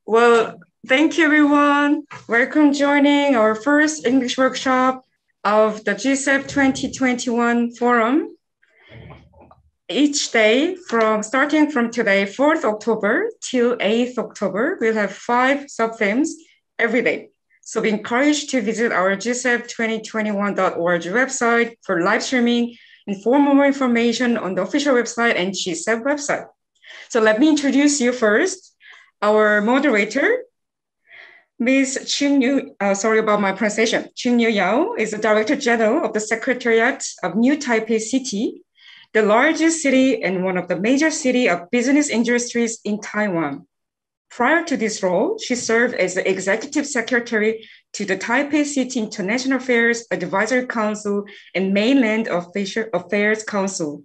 Well, thank you everyone. Welcome joining our first English workshop of the GSEF 2021 forum. Each day starting from today, 4th October till 8th October, we'll have 5 sub-themes every day. So we encourage to visit our GSEF2021.org website for live streaming and for more information on the official website and GSEF website. So let me introduce you first. Our moderator, Ms. Ching Yu, sorry about my pronunciation. Ching Yu Yao is the Director General of the Secretariat of New Taipei City, the largest city and one of the major city of business industries in Taiwan. Prior to this role, she served as the Executive Secretary to the Taipei City International Affairs Advisory Council and Mainland Affairs Council.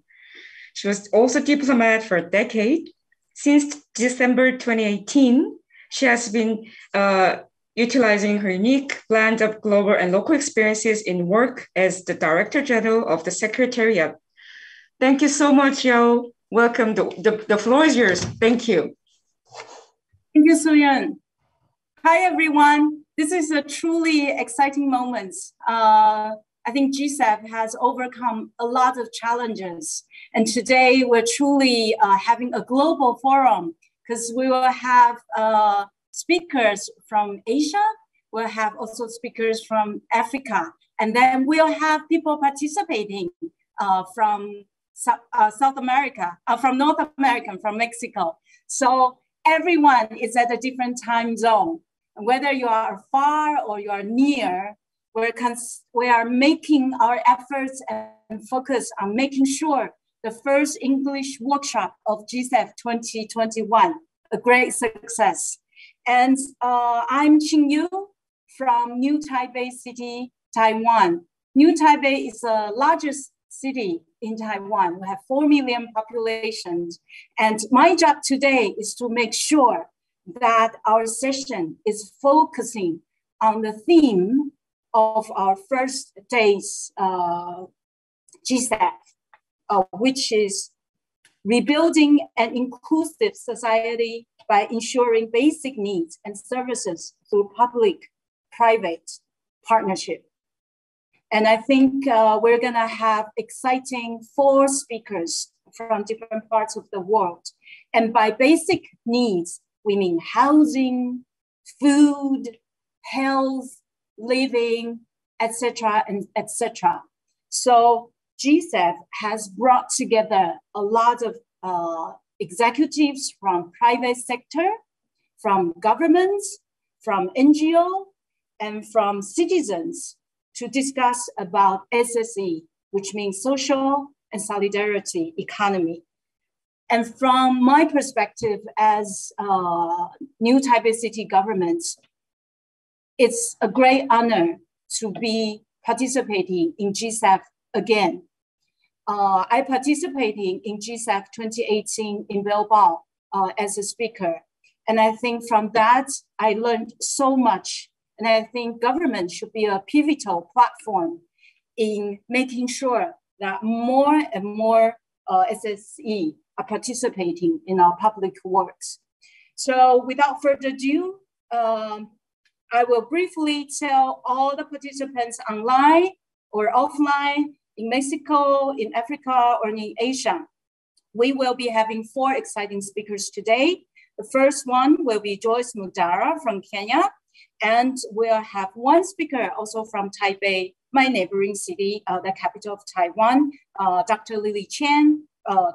She was also diplomat for a decade. Since December 2018, she has been utilizing her unique blend of global and local experiences in work as the Director General of the Secretariat. Thank you so much, Yao. Welcome. The floor is yours. Thank you. Thank you, Suyun. Hi, everyone. This is a truly exciting moment. I think GSEF has overcome a lot of challenges. And today we're truly having a global forum because we will have speakers from Asia. We'll have also speakers from Africa. And then we'll have people participating from South America, from North America, from Mexico. So everyone is at a different time zone. Whether you are far or you are near, we are making our efforts and focus on making sure the first English workshop of GSEF 2021, a great success. And I'm Ching Yu from New Taipei City, Taiwan. New Taipei is the largest city in Taiwan. We have 4 million populations. And my job today is to make sure that our session is focusing on the theme of our first day's GSEF, which is rebuilding an inclusive society by ensuring basic needs and services through public-private partnership. And I think we're gonna have exciting 4 speakers from different parts of the world. And by basic needs, we mean housing, food, health, living, etc., and etc. So GSEF has brought together a lot of executives from private sector, from governments, from NGO, and from citizens to discuss about SSE, which means social and solidarity economy. And from my perspective as New Taipei City government, it's a great honor to be participating in GSEF again. I participated in GSEF 2018 in Bilbao as a speaker. And I think from that, I learned so much. And I think government should be a pivotal platform in making sure that more and more SSE are participating in our public works. So without further ado, I will briefly tell all the participants online or offline in Mexico, in Africa, or in Asia. We will be having 4 exciting speakers today. The first one will be Joyce Mudara from Kenya, and we'll have 1 speaker also from Taipei, my neighboring city, the capital of Taiwan, Dr. Lily Chang,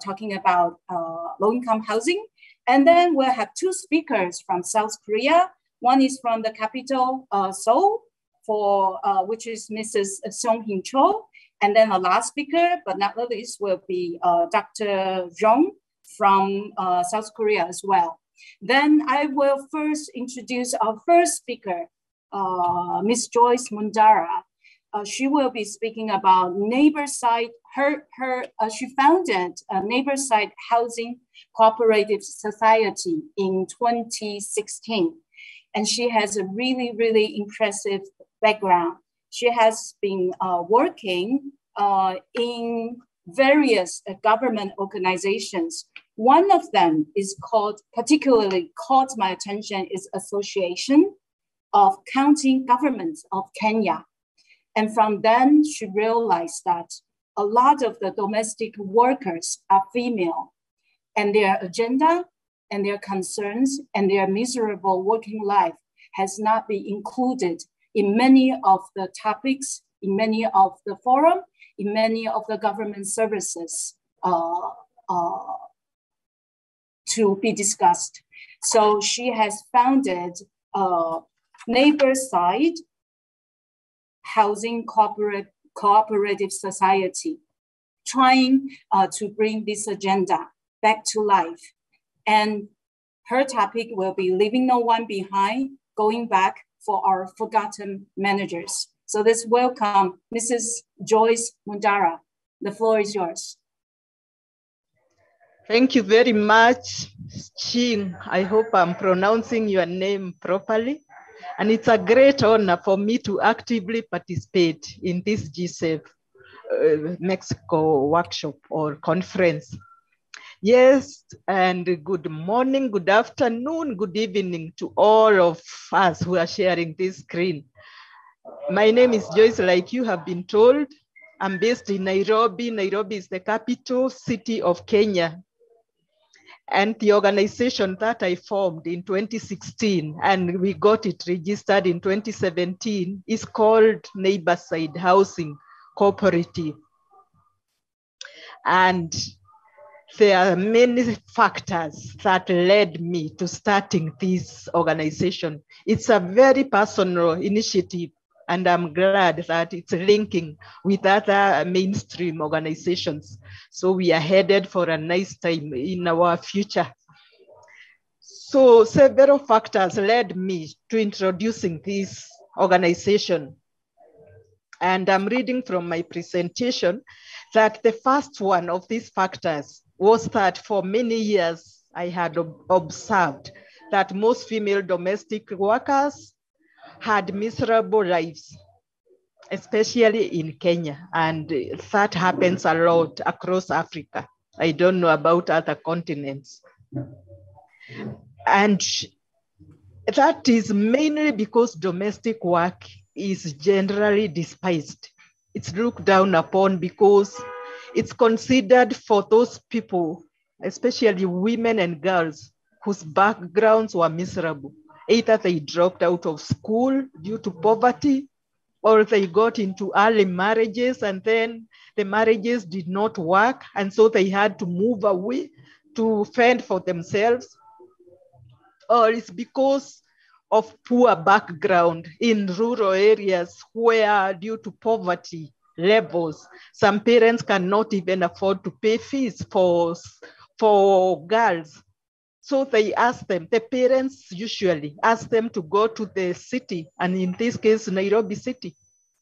talking about low-income housing. And then we'll have 2 speakers from South Korea. One is from the capital, Seoul, which is Mrs. Songwen Jung. And then the last speaker, but not the least, will be Dr. Jung from South Korea as well. Then I will first introduce our first speaker, Ms. Joyce Mundara. She will be speaking about Neighborside. She founded a Neighborside Housing Cooperative Society in 2016. And she has a really, really impressive background. She has been working in various government organizations One of them is particularly caught my attention, is Association of County Governments of Kenya. And from then she realized that a lot of the domestic workers are female, and their agenda and their concerns and their miserable working life has not been included in many of the topics, in many of the forum, in many of the government services to be discussed. So she has founded Neighbor Side Housing Cooperative Society, trying to bring this agenda back to life. And her topic will be Leaving No One Behind, Going Back for Our Forgotten Managers. So let's welcome Mrs. Joyce Mundara. The floor is yours. Thank you very much, Ching. I hope I'm pronouncing your name properly. And it's a great honor for me to actively participate in this GSEF Mexico workshop or conference. Yes, and good morning, good afternoon, good evening to all of us who are sharing this screen. My name is Joyce, like you have been told. I'm based in Nairobi. Nairobi is the capital city of Kenya. And the organization that I formed in 2016, and we got it registered in 2017, is called Neighborside Housing Cooperative. And there are many factors that led me to starting this organization. It's a very personal initiative, and I'm glad that it's linking with other mainstream organizations. So we are headed for a nice time in our future. So several factors led me to introducing this organization. And I'm reading from my presentation that the first one of these factors was that for many years, I had observed that most female domestic workers had miserable lives, especially in Kenya. And that happens a lot across Africa. I don't know about other continents. And that is mainly because domestic work is generally despised. It's looked down upon because it's considered for those people, especially women and girls, whose backgrounds were miserable. Either they dropped out of school due to poverty, or they got into early marriages and then the marriages did not work. And so they had to move away to fend for themselves. Or it's because of poor background in rural areas where, due to poverty levels, some parents cannot even afford to pay fees for girls. So they ask them, the parents usually ask them to go to the city, and in this case, Nairobi city,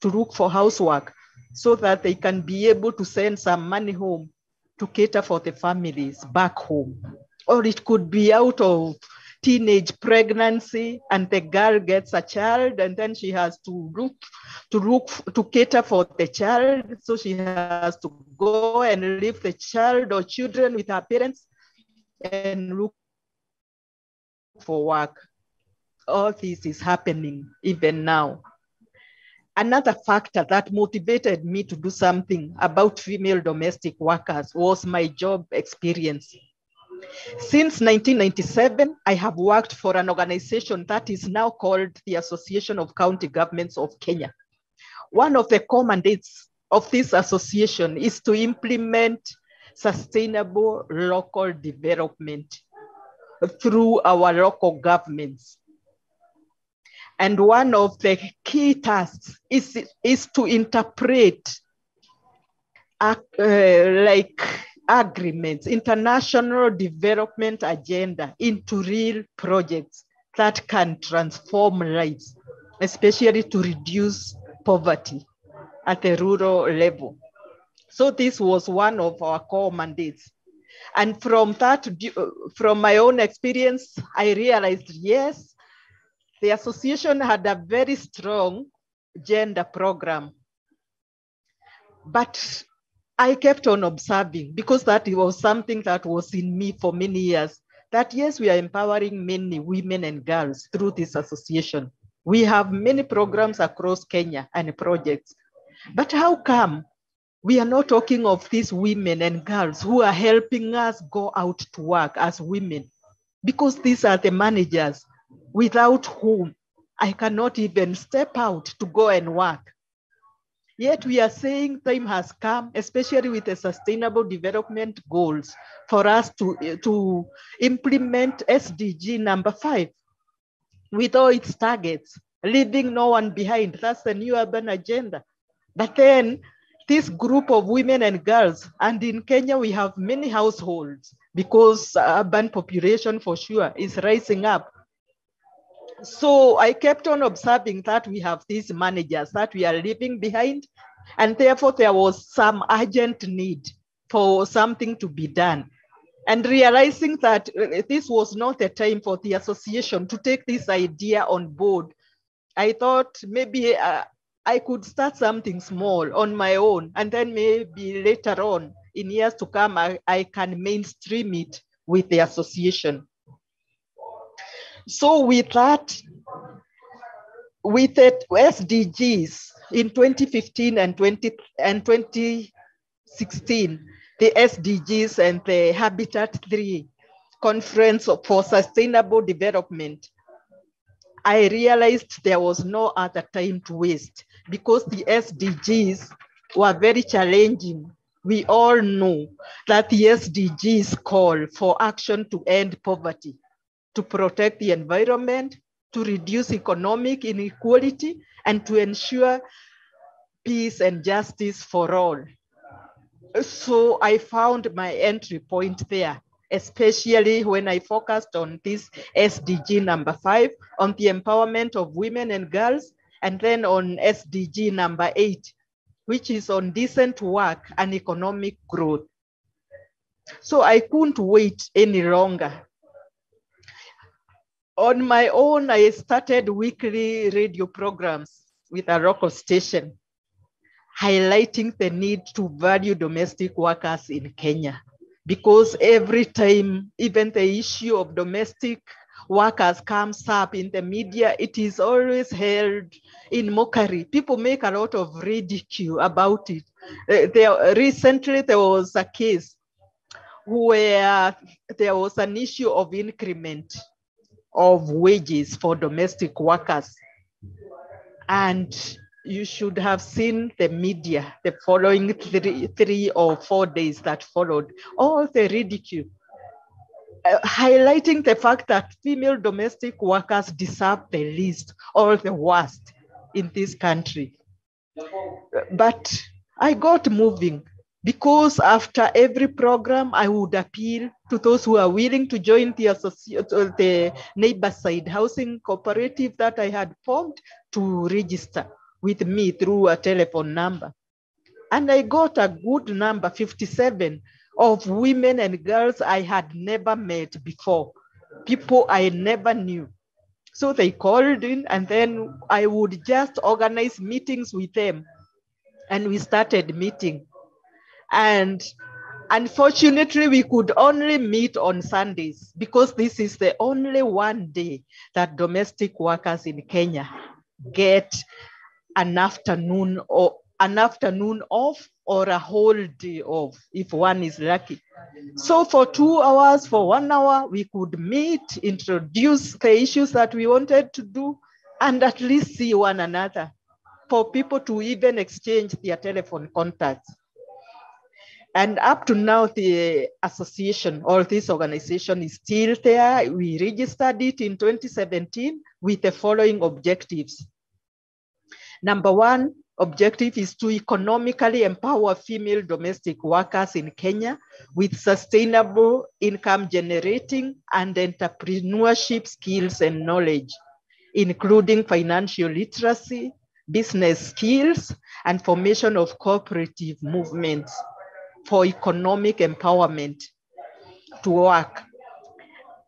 to look for housework so that they can be able to send some money home to cater for the families back home. Or it could be out of teenage pregnancy and the girl gets a child and then she has to cater for the child. So she has to go and leave the child or children with her parents and look for work. All this is happening even now. Another factor that motivated me to do something about female domestic workers was my job experience. Since 1997, I have worked for an organization that is now called the Association of County Governments of Kenya. One of the core mandates of this association is to implement sustainable local development through our local governments. And one of the key tasks is to interpret agreements, international development agenda into real projects that can transform lives, especially to reduce poverty at the rural level. So this was one of our core mandates. And from that, from my own experience, I realized, yes, the association had a very strong gender program. But I kept on observing, because that was something that was in me for many years, that yes, we are empowering many women and girls through this association. We have many programs across Kenya and projects. But how come we are not talking of these women and girls who are helping us go out to work as women? Because these are the managers without whom I cannot even step out to go and work. Yet we are saying time has come, especially with the Sustainable Development Goals, for us to implement SDG number 5 with all its targets, leaving no one behind. That's the new urban agenda. But then this group of women and girls, and in Kenya, we have many households because urban population for sure is rising up. So I kept on observing that we have these managers that we are leaving behind, and therefore there was some urgent need for something to be done. And realizing that this was not a time for the association to take this idea on board, I thought maybe I could start something small on my own, and then maybe later on in years to come, I can mainstream it with the association. So with that, with the SDGs in 2015 and 2016, the SDGs and the Habitat 3 Conference for Sustainable Development, I realized there was no other time to waste because the SDGs were very challenging. We all know that the SDGs call for action to end poverty, to protect the environment, to reduce economic inequality, and to ensure peace and justice for all. So I found my entry point there, especially when I focused on this SDG number 5, on the empowerment of women and girls, and then on SDG number 8, which is on decent work and economic growth. So I couldn't wait any longer. On my own, I started weekly radio programs with a local station, highlighting the need to value domestic workers in Kenya. Because every time, even the issue of domestic workers comes up in the media, it is always held in mockery. People make a lot of ridicule about it. Recently, there was a case where there was an issue of increment of wages for domestic workers. And you should have seen the media, the following three or 4 days that followed, all the ridicule, highlighting the fact that female domestic workers deserve the least or the worst in this country. But I got moving because after every program, I would appeal to those who are willing to join the neighbor side housing cooperative that I had formed to register with me through a telephone number. And I got a good number, 57, of women and girls I had never met before, people I never knew. So they called in, and then I would just organize meetings with them. And we started meeting. And unfortunately, we could only meet on Sundays because this is the only one day that domestic workers in Kenya get an afternoon off or a whole day off if one is lucky. So for 2 hours, for 1 hour, we could meet, introduce the issues that we wanted to do, and at least see one another, for people to even exchange their telephone contacts. And up to now, the association or this organization is still there. We registered it in 2017 with the following objectives. Number 1 objective is to economically empower female domestic workers in Kenya with sustainable income generating and entrepreneurship skills and knowledge, including financial literacy, business skills, and formation of cooperative movements for economic empowerment to work.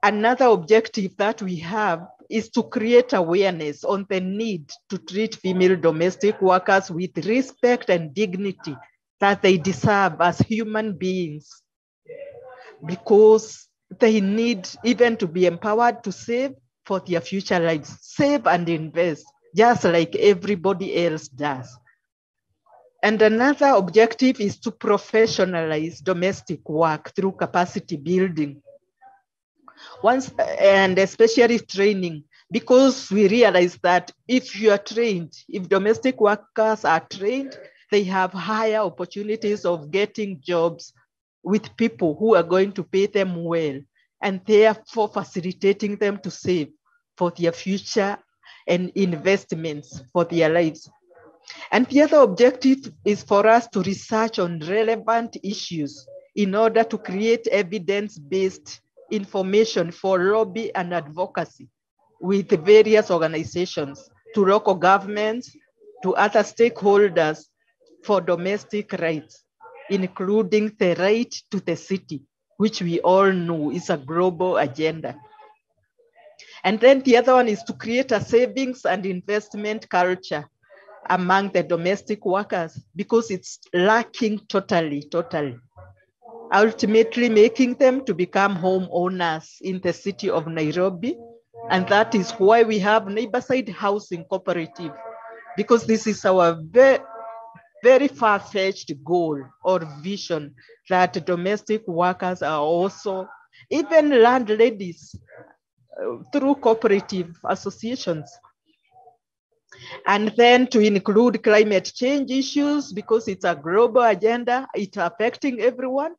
Another objective that we have is to create awareness on the need to treat female domestic workers with respect and dignity that they deserve as human beings, because they need even to be empowered to save for their future lives, save and invest, just like everybody else does. And another objective is to professionalize domestic work through capacity building. And especially training, because we realize that if you are trained, if domestic workers are trained, they have higher opportunities of getting jobs with people who are going to pay them well, and therefore facilitating them to save for their future and investments for their lives. And the other objective is for us to research on relevant issues in order to create evidence-based information for lobby and advocacy with various organizations, to local governments, to other stakeholders for domestic rights, including the right to the city, which we all know is a global agenda. And then the other one is to create a savings and investment culture among the domestic workers, because it's lacking totally, ultimately making them to become homeowners in the city of Nairobi. And that is why we have neighborside housing cooperative, because this is our very far-fetched goal or vision, that domestic workers are also, even landladies, through cooperative associations. And then to include climate change issues, because it's a global agenda, it's affecting everyone.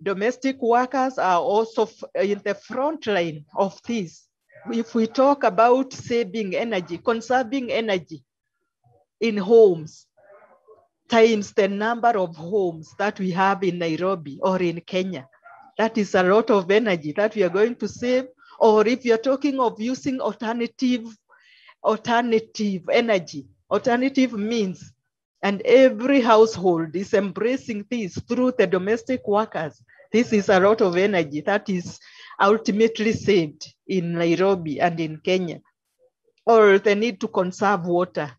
Domestic workers are also in the front line of this. If we talk about saving energy, conserving energy in homes, times the number of homes that we have in Nairobi or in Kenya, that is a lot of energy that we are going to save. Or if you're talking of using alternative energy, alternative means, and every household is embracing this through the domestic workers. This is a lot of energy that is ultimately saved in Nairobi and in Kenya. Or the need to conserve water,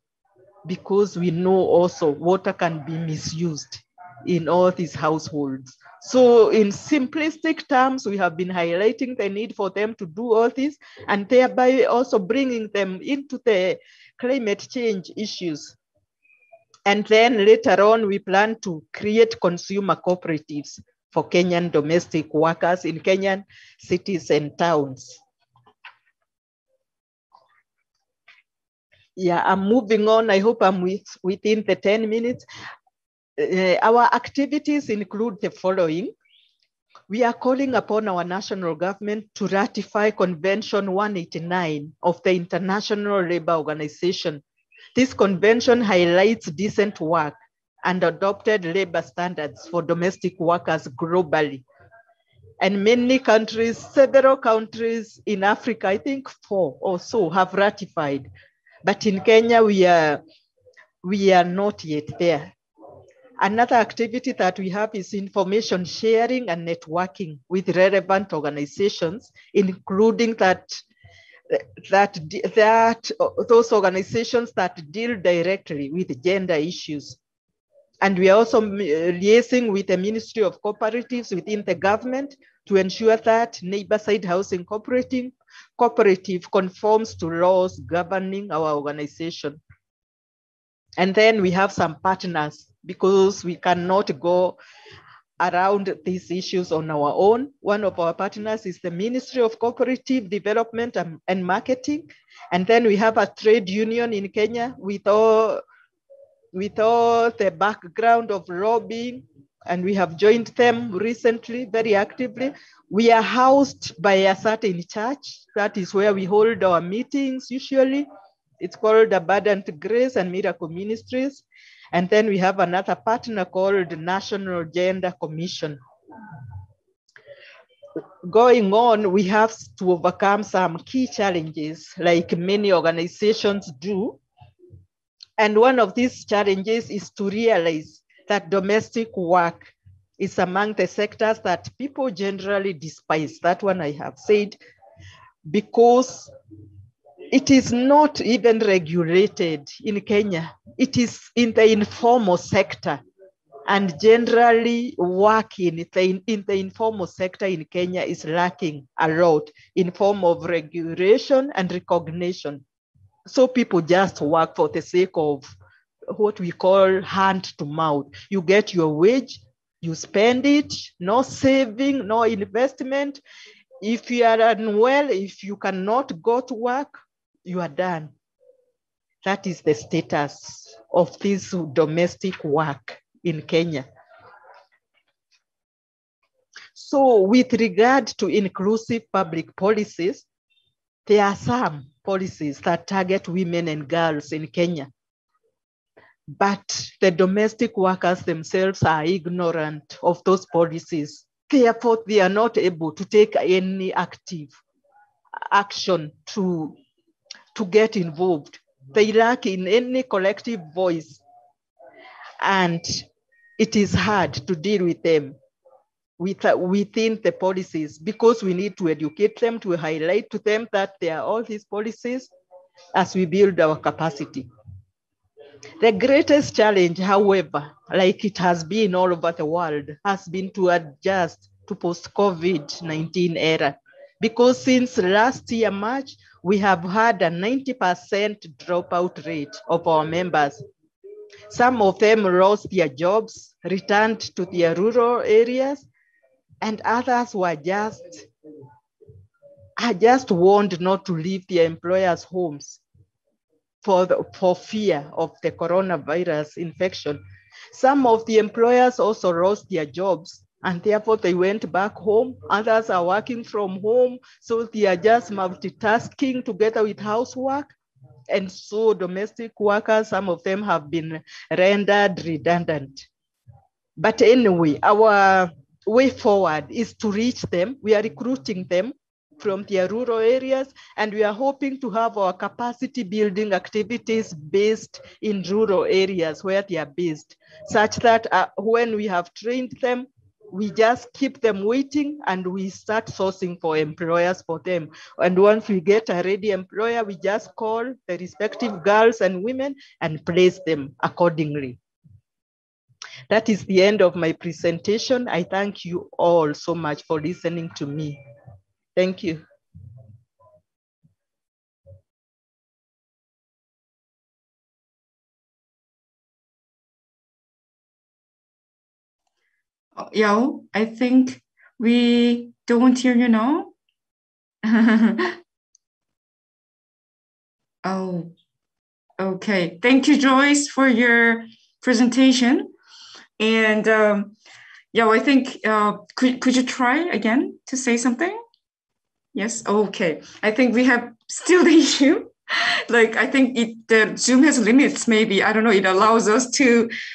because we know also water can be misused in all these households. So in simplistic terms, we have been highlighting the need for them to do all this, and thereby also bringing them into the climate change issues. And then later on, we plan to create consumer cooperatives for Kenyan domestic workers in Kenyan cities and towns. Yeah, I'm moving on. I hope I'm within the 10 minutes. Our activities include the following. We are calling upon our national government to ratify Convention 189 of the International Labour Organization. This convention highlights decent work and adopted labor standards for domestic workers globally. And many countries, several countries in Africa, I think 4 or so, have ratified. But in Kenya, we are not yet there. Another activity that we have is information sharing and networking with relevant organizations, including those organizations that deal directly with gender issues. And we are also liaising with the Ministry of Cooperatives within the government to ensure that neighborside housing cooperative conforms to laws governing our organization. And then we have some partners, because we cannot go around these issues on our own. One of our partners is the Ministry of Cooperative Development and Marketing. And then we have a trade union in Kenya with all the background of lobbying, and we have joined them recently very actively. We are housed by a certain church. That is where we hold our meetings usually. It's called Abundant Grace and Miracle Ministries. And then we have another partner called National Gender Commission. Going on, we have to overcome some key challenges like many organizations do. And one of these challenges is to realize that domestic work is among the sectors that people generally despise. That one I have said, because it is not even regulated in Kenya. It is in the informal sector. And generally, work in the informal sector in Kenya is lacking a lot in form of regulation and recognition. So people just work for the sake of what we call hand to mouth. You get your wage, you spend it, no saving, no investment. If you are unwell, if you cannot go to work, you are done. That is the status of this domestic work in Kenya. So with regard to inclusive public policies, there are some policies that target women and girls in Kenya. But the domestic workers themselves are ignorant of those policies. Therefore, they are not able to take any active action to get involved. They lack in any collective voice. And it is hard to deal with them within the policies, because we need to educate them, to highlight to them that there are all these policies as we build our capacity. The greatest challenge, however, like it has been all over the world, has been to adjust to post-COVID-19 era. Because since last year, March, we have had a 90% dropout rate of our members. Some of them lost their jobs, returned to their rural areas, and others were just warned not to leave their employers' homes for fear of the coronavirus infection. Some of the employers also lost their jobs, and therefore they went back home. Others are working from home, so they are just multitasking together with housework. And so domestic workers, some of them have been rendered redundant. But anyway, our way forward is to reach them. We are recruiting them from their rural areas, and we are hoping to have our capacity building activities based in rural areas where they are based, such that when we have trained them, we just keep them waiting and we start sourcing for employers for them. And once we get a ready employer, we just call the respective girls and women and place them accordingly. That is the end of my presentation. I thank you all so much for listening to me. Thank you. Yao, I think we don't hear you now. Oh, okay. Thank you, Joyce, for your presentation. And Yao, I think, could you try again to say something? Yes, okay. I think we have still the issue. Like, I think the Zoom has limits, maybe. I don't know, it allows us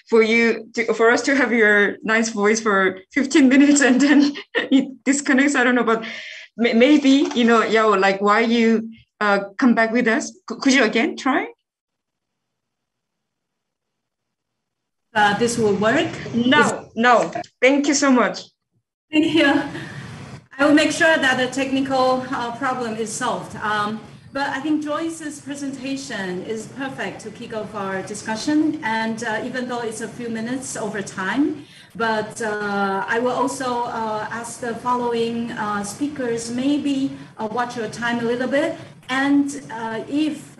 for us to have your nice voice for 15 minutes and then it disconnects. I don't know, but maybe, Yao, like why you come back with us. Could you again try? This will work? No. Thank you so much. Thank you. I will make sure that the technical problem is solved. But I think Joyce's presentation is perfect to kick off our discussion. And even though it's a few minutes over time, but I will also ask the following speakers, maybe watch your time a little bit. And if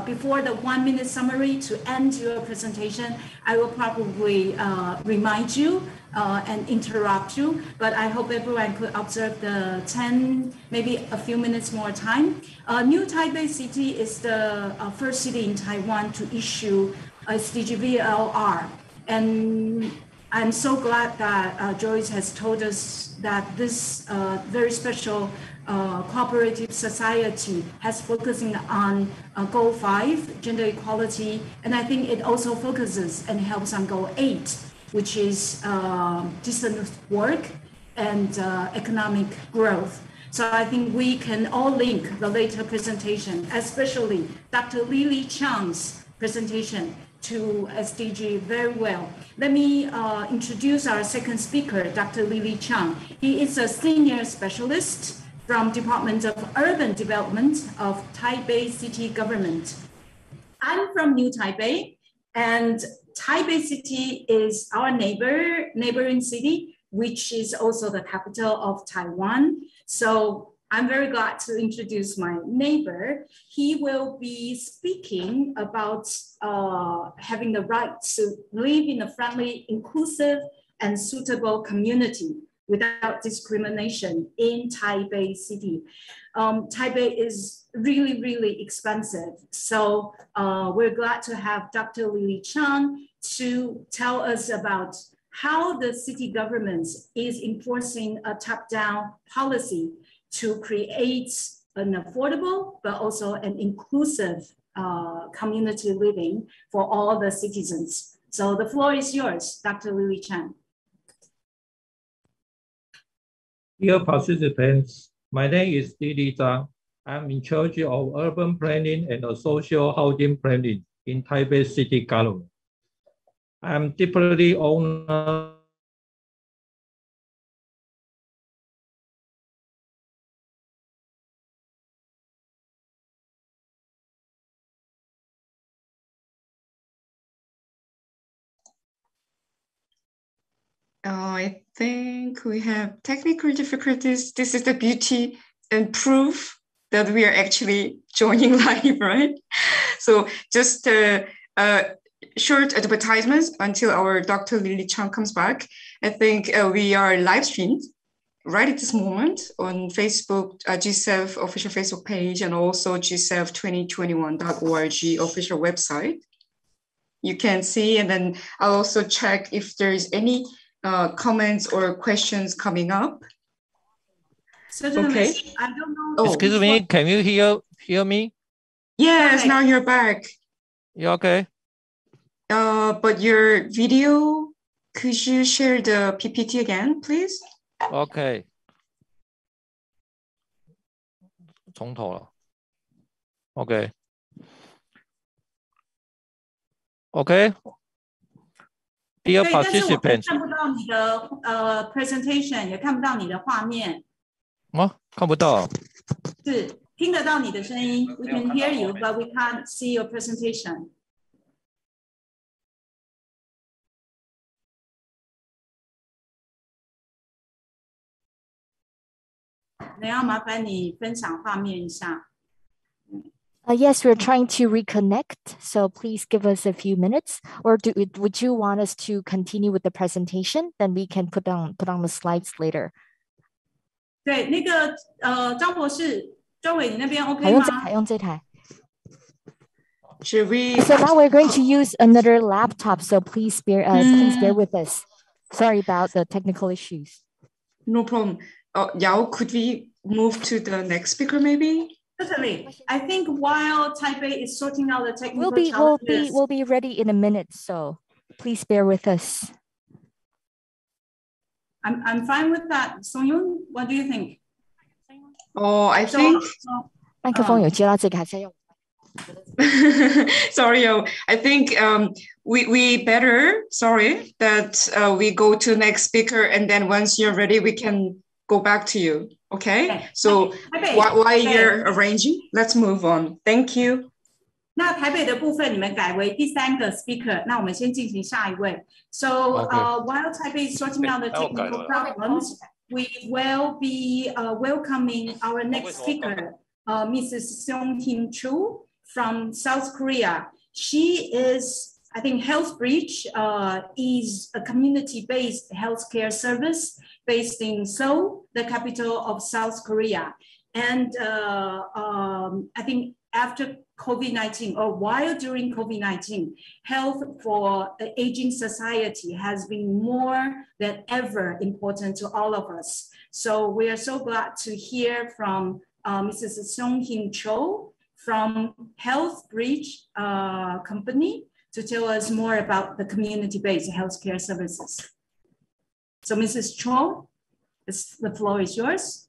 before the 1 minute summary to end your presentation, I will probably remind you and interrupt you, but I hope everyone could observe the 10, maybe a few minutes more time. New Taipei City is the first city in Taiwan to issue a SDG VLR. And I'm so glad that Joyce has told us that this very special cooperative society has focusing on goal 5, gender equality, and I think it also focuses and helps on goal 8, which is decent work and economic growth. So I think we can all link the later presentation, especially Dr. Lily Chang's presentation, to SDG very well. Let me introduce our second speaker, Dr. Lily Chang. He is a senior specialist from Department of Urban Development of Taipei City Government. I'm from New Taipei, and Taipei City is our neighboring city, which is also the capital of Taiwan. So I'm very glad to introduce my neighbor. He will be speaking about having the right to live in a friendly, inclusive, and suitable community without discrimination in Taipei City. Taipei is really, really expensive. So we're glad to have Dr. Lily Chang to tell us about how the city government is enforcing a top-down policy to create an affordable but also an inclusive community living for all the citizens. So the floor is yours, Dr. Lily Chang. Dear participants, my name is Lily Chang. I'm in charge of urban planning and social housing planning in Taipei City Government. I'm deeply honored I think we have technical difficulties. This is the beauty and proof that we are actually joining live, right? So just short advertisements until our Dr. Lily Chang comes back. I think we are live streamed right at this moment on Facebook, GSEF official Facebook page, and also GSEF2021.org official website. You can see, and then I'll also check if there's any comments or questions coming up. Certainly. Okay. I don't know. Excuse me, can you hear me? Yes, Okay. now you're back. You okay? But your video, could you share the PPT again, please? Okay. 从头了。Okay. Okay. Dear participants. 看不到你的presentation， 也看不到你的画面。看不到。是听得到你的声音 ，We can hear you, but we can't see your presentation. 那要麻烦你分享画面一下。Yes, we're trying to reconnect, so please give us a few minutes. Or would you want us to continue with the presentation? Then we can put on the slides later. 对，那个张博士，周伟，你那边 OK 吗？用这台。 Should we? So now we're going to use another laptop, so please bear with us. Sorry about the technical issues. No problem. Yao, could we move to the next speaker maybe? Certainly. I think while Taipei is sorting out the technical challenges, we'll be ready in a minute, so please bear with us. I'm fine with that. Songyun, what do you think? Oh, I think. 麦克风有接到这个，还是要用？ Sorry, I think we better, sorry, that we go to next speaker, and then once you're ready, we can go back to you. Okay? So while you're arranging, let's move on. Thank you. 那台北的部分你们改为第3个 speaker， 那我们先进行下一位。So while Taipei is sorting out the technical problems, we will be welcoming our next speaker, Mrs. Seong-Kim Chu from South Korea. She is, I think, HealthBridge is a community-based healthcare service based in Seoul, the capital of South Korea. And I think after COVID-19 or while during COVID-19, health for the aging society has been more than ever important to all of us. So we are so glad to hear from Mrs. Seong-Kim Cho from HealthBridge company to tell us more about the community-based healthcare services. So Mrs. Cho, the floor is yours.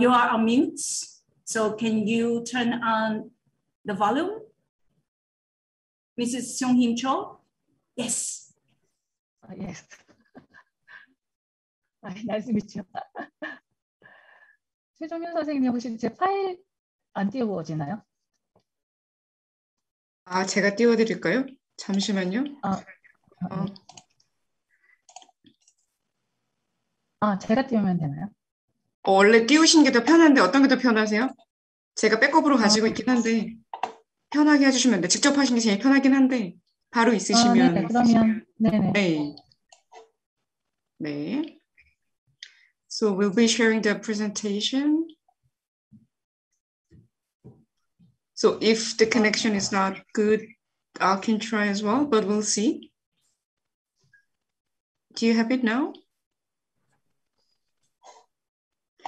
You are on mute, so can you turn on the volume? Mrs. Seong-Kim Cho? Yes. Yes. Nice to meet you. 최종현 선생님 혹시 제 파일 안 띄워지나요? 아, 제가 띄워드릴까요? 잠시만요. 제가 띄우면 되나요? 원래 띄우신 게 더 편한데 어떤 게 더 편하세요? 제가 백업으로 가지고 있긴 한데 편하게 해주시면 돼. 직접 하시는 게 제일 편하긴 한데 바로 있으시면. 네네, 그러면 네네. 네. 네. So we'll be sharing the presentation. So if the connection is not good, I can try as well, but we'll see. Do you have it now?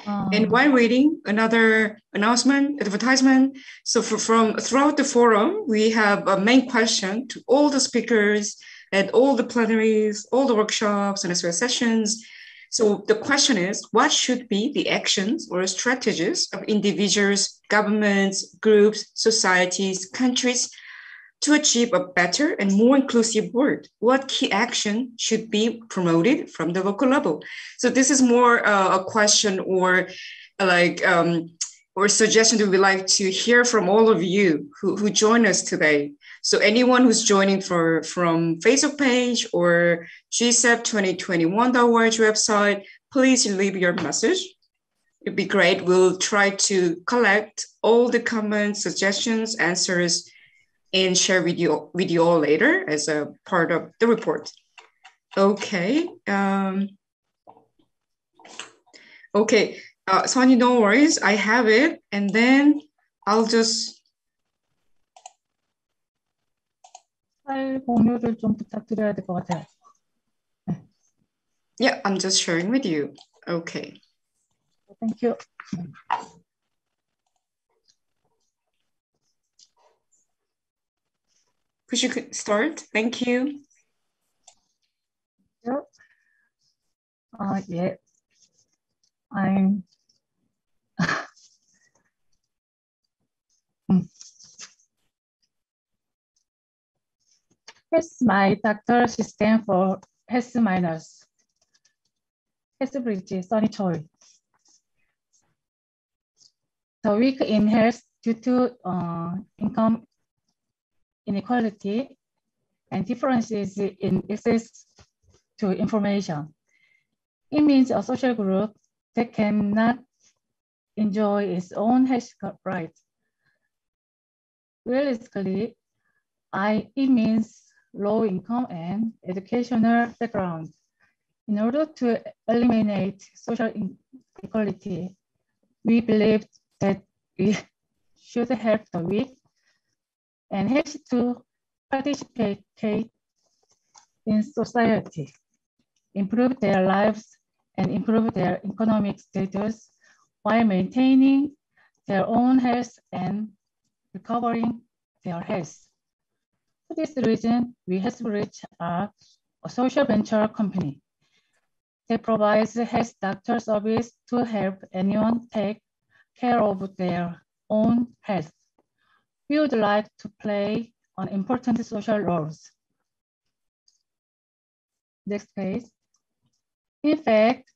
And while waiting, another advertisement. So from throughout the forum, we have a main question to all the speakers at all the plenaries, all the workshops and as well as sessions. So the question is, what should be the actions or strategies of individuals, governments, groups, societies, countries to achieve a better and more inclusive world? What key action should be promoted from the local level? So this is more a question or or suggestion that we'd like to hear from all of you who join us today. So anyone who's joining from Facebook page or GSEF2021.org website, please leave your message. It'd be great. We'll try to collect all the comments, suggestions, answers, and share with you all later as a part of the report. Okay. Okay, Sonny, no worries. I have it, and then I'll just. 파일 공유를 좀 부탁드려야 될 것 같아요. Yeah, I'm just sharing with you. Okay. Thank you. Could you start? Thank you. Yeah. I'm Here's my doctor system for health minors. Health bridge, Sunny Choi. The weak in health due to income inequality and differences in access to information. It means a social group that cannot enjoy its own health rights. Realistically, it means low income and educational background. In order to eliminate social inequality, we believe that we should help the weak and help to participate in society, improve their lives, and improve their economic status while maintaining their own health and recovering their health. For this reason, we have reached a social venture company that provides health doctor service to help anyone take care of their own health. We would like to play an important social roles. Next page. In fact,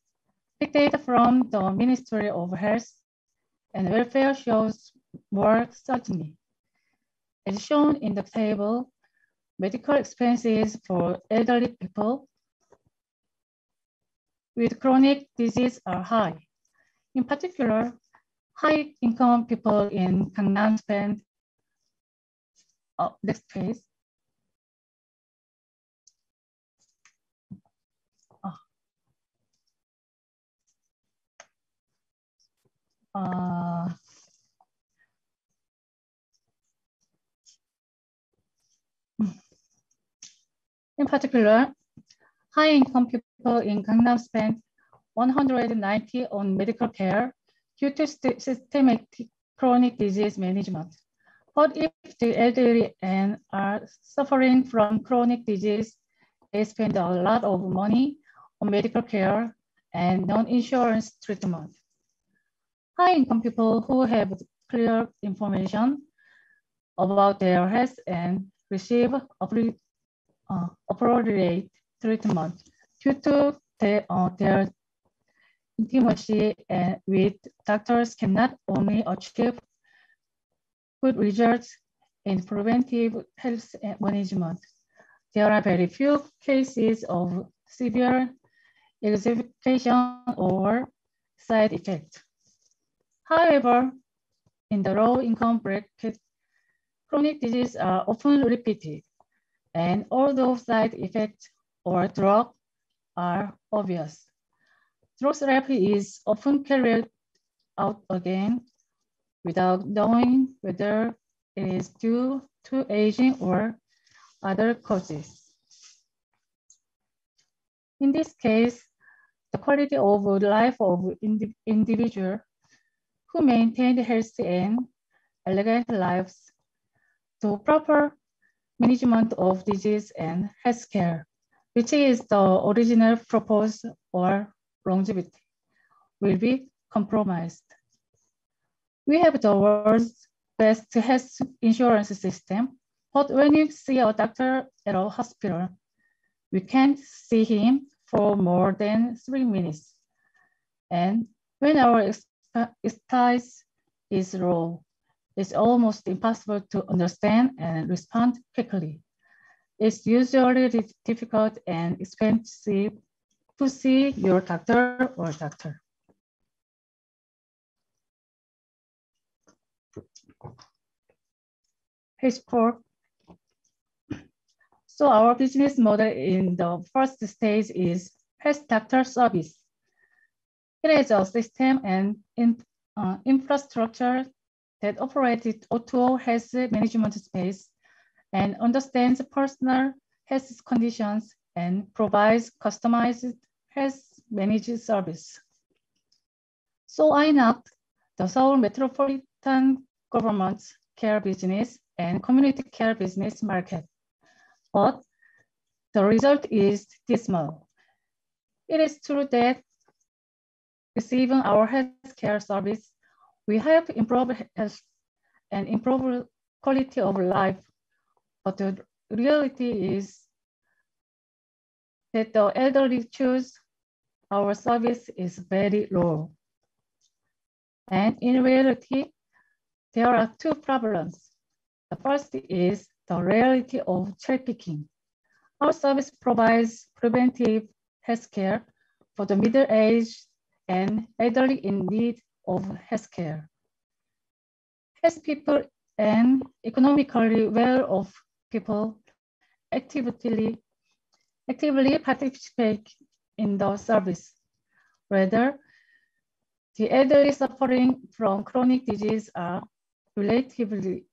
big data from the Ministry of Health and Welfare shows more certainly. As shown in the table, medical expenses for elderly people with chronic disease are high. In particular, high-income people in Gangnam spend, next page. In particular, high-income people in Gangnam spend 190 on medical care due to systematic chronic disease management. But if the elderly and are suffering from chronic disease, they spend a lot of money on medical care and non-insurance treatment. High-income people who have clear information about their health and receive appropriate treatment due to their intimacy with doctors can not only achieve good results in preventive health management. There are very few cases of severe exacerbation or side effects. However, in the low-income bracket, chronic diseases are often repeated, and although side effects or drug are obvious, drug therapy is often carried out again without knowing whether it is due to aging or other causes. In this case, the quality of life of individuals who maintain healthy and elegant lives to proper management of disease and healthcare, which is the original purpose or longevity, will be compromised. We have the world's best health insurance system, but when you see a doctor at a hospital, we can't see him for more than 3 minutes. And when our expertise is low, it's almost impossible to understand and respond quickly. It's usually difficult and expensive to see your doctor or doctor. Page 4. So our business model in the first stage is health doctor service. It is a system and infrastructure that operates O2O health management space and understands personal health conditions and provides customized health managed service. So I knocked the Seoul Metropolitan Government's care business and community care business market, but the result is dismal. It is true that receiving our healthcare service, we have improved health and improved quality of life, but the reality is that the elderly choose our service is very low. And in reality, there are two problems. The first is the reality of trafficking. Our service provides preventive healthcare for the middle-aged and elderly in need of healthcare. Health people and economically well-off people actively participate in the service. Rather, the elderly suffering from chronic disease are relatively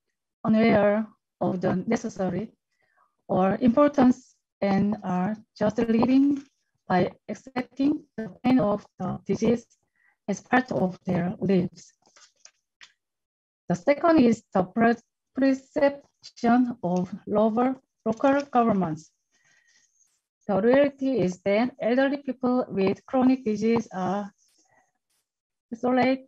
unaware of the necessary or importance and are just living by accepting the pain of the disease as part of their lives. The second is the perception of local governments. The reality is that elderly people with chronic disease are isolated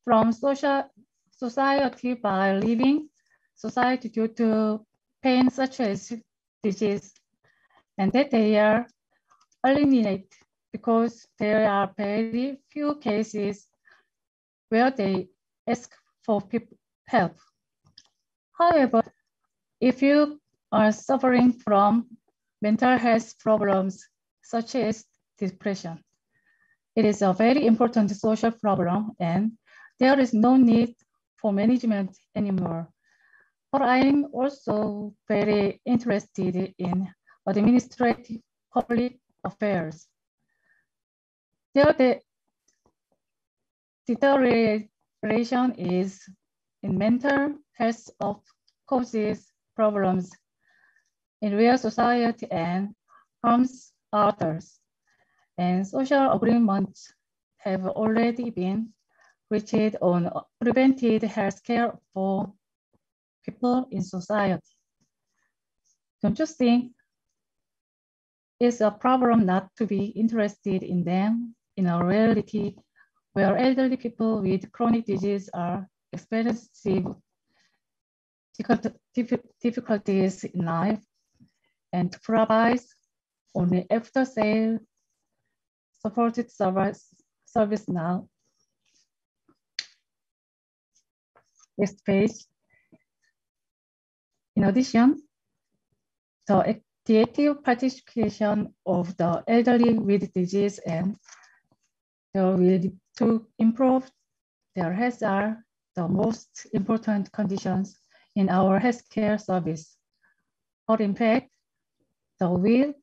from society by leaving society due to pain such as disease, and that they are alienated because there are very few cases where they ask for help. However, if you are suffering from mental health problems such as depression, it is a very important social problem and there is no need for management anymore. But I am also very interested in administrative public affairs. The deterioration is in mental health of causes problems in real society and harms others. And social agreements have already been reached on preventive health care for people in society. Don't you think it's a problem not to be interested in them in a reality where elderly people with chronic disease are experiencing difficulties in life and to provide only after-sale supported service service now. Next page. In addition, the active participation of the elderly with disease and their will to improve their health are the most important conditions in our healthcare service. But in fact, the will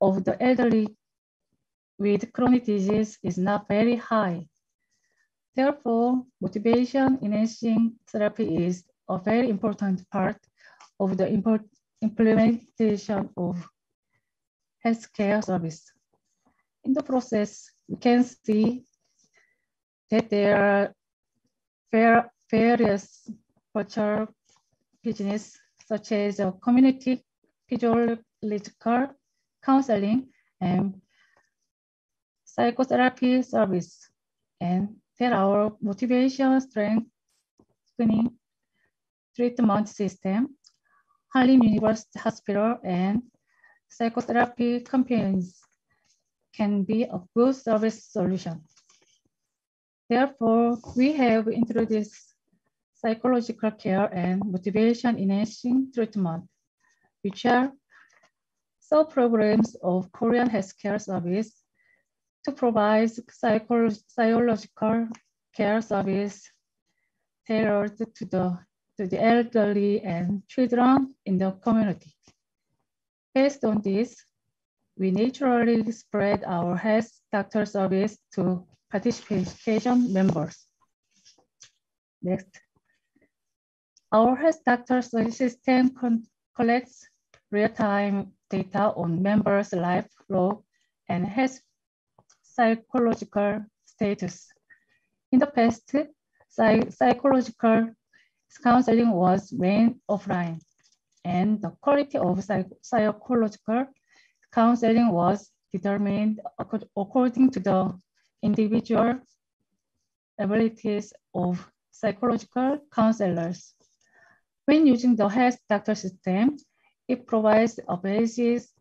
of the elderly with chronic disease is not very high. Therefore, motivation enhancing therapy is a very important part of the implementation of healthcare service. In the process, we can see that there are various virtual business such as community physiological counseling and psychotherapy service, and there are motivation strengthening treatment system, Hallym University Hospital, and psychotherapy campaigns can be a good service solution. Therefore, we have introduced psychological care and motivation enhancing treatment, which are sub-programs of Korean healthcare service to provide psychological care service tailored to the elderly and children in the community. Based on this, we naturally spread our health doctor service to participation members. Next. Our health doctor system collects real-time data on members' life log and health psychological status. In the past, psychological counseling was mainly offline, and the quality of psychological counseling was determined according to the individual abilities of psychological counselors. When using the health doctor system, it provides a basis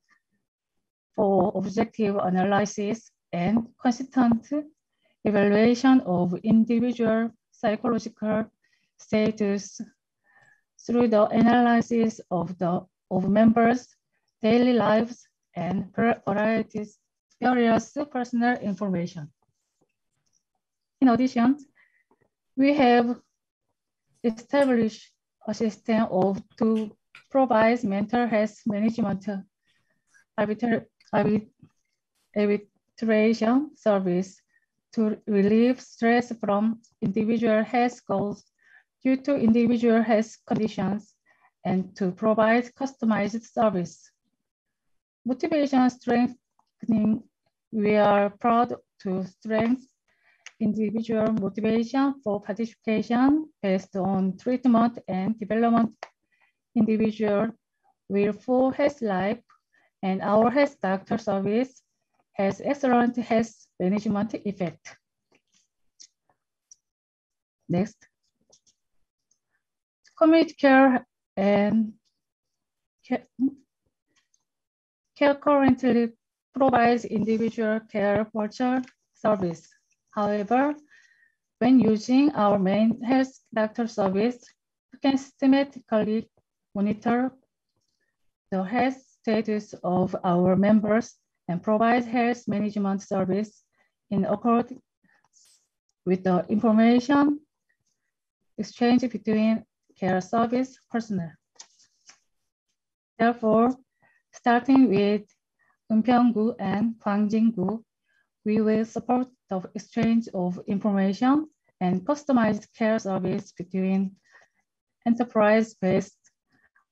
for objective analysis and consistent evaluation of individual psychological status through the analysis of members' daily lives and various personal information. In addition, we have established a system to provide mental health management arbitration service to relieve stress from individual health goals due to individual health conditions and to provide customized service. Motivation strengthening, we are proud to strengthen individual motivation for participation based on treatment and development. Individual will full health life, and our health doctor service has excellent health management effect. Next. Community care and care currently provides individual care virtual service. However, when using our main health doctor service, we can systematically monitor the health status of our members and provide health management service in accordance with the information exchange between care service personnel. Therefore, starting with Eunpyeong-gu and Gwangjin-gu, we will support the exchange of information and customized care service between enterprise based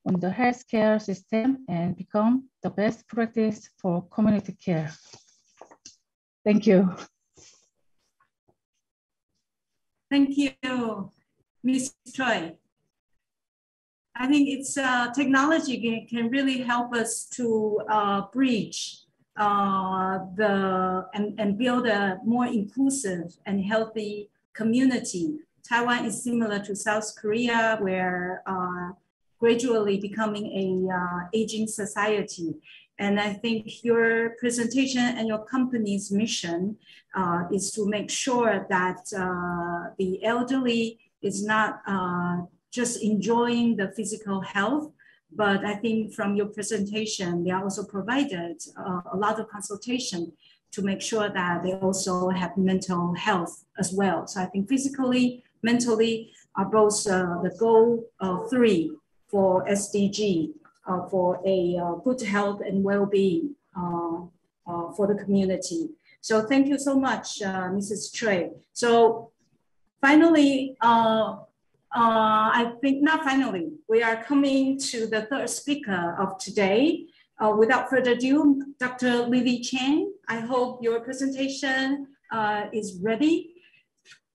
on the healthcare system and become the best practice for community care. Thank you. Thank you, Ms. Choi. I think it's technology can really help us to bridge and build a more inclusive and healthy community. Taiwan is similar to South Korea, where gradually becoming a aging society. And I think your presentation and your company's mission is to make sure that the elderly is not just enjoying the physical health, but I think from your presentation, they also provided a lot of consultation to make sure that they also have mental health as well. So I think physically, mentally are both the goal 3 for SDG, for a good health and well-being for the community. So thank you so much, Mrs. Choi. So finally, I think not finally, we are coming to the third speaker of today. Without further ado, Dr. Lily Chang, I hope your presentation is ready.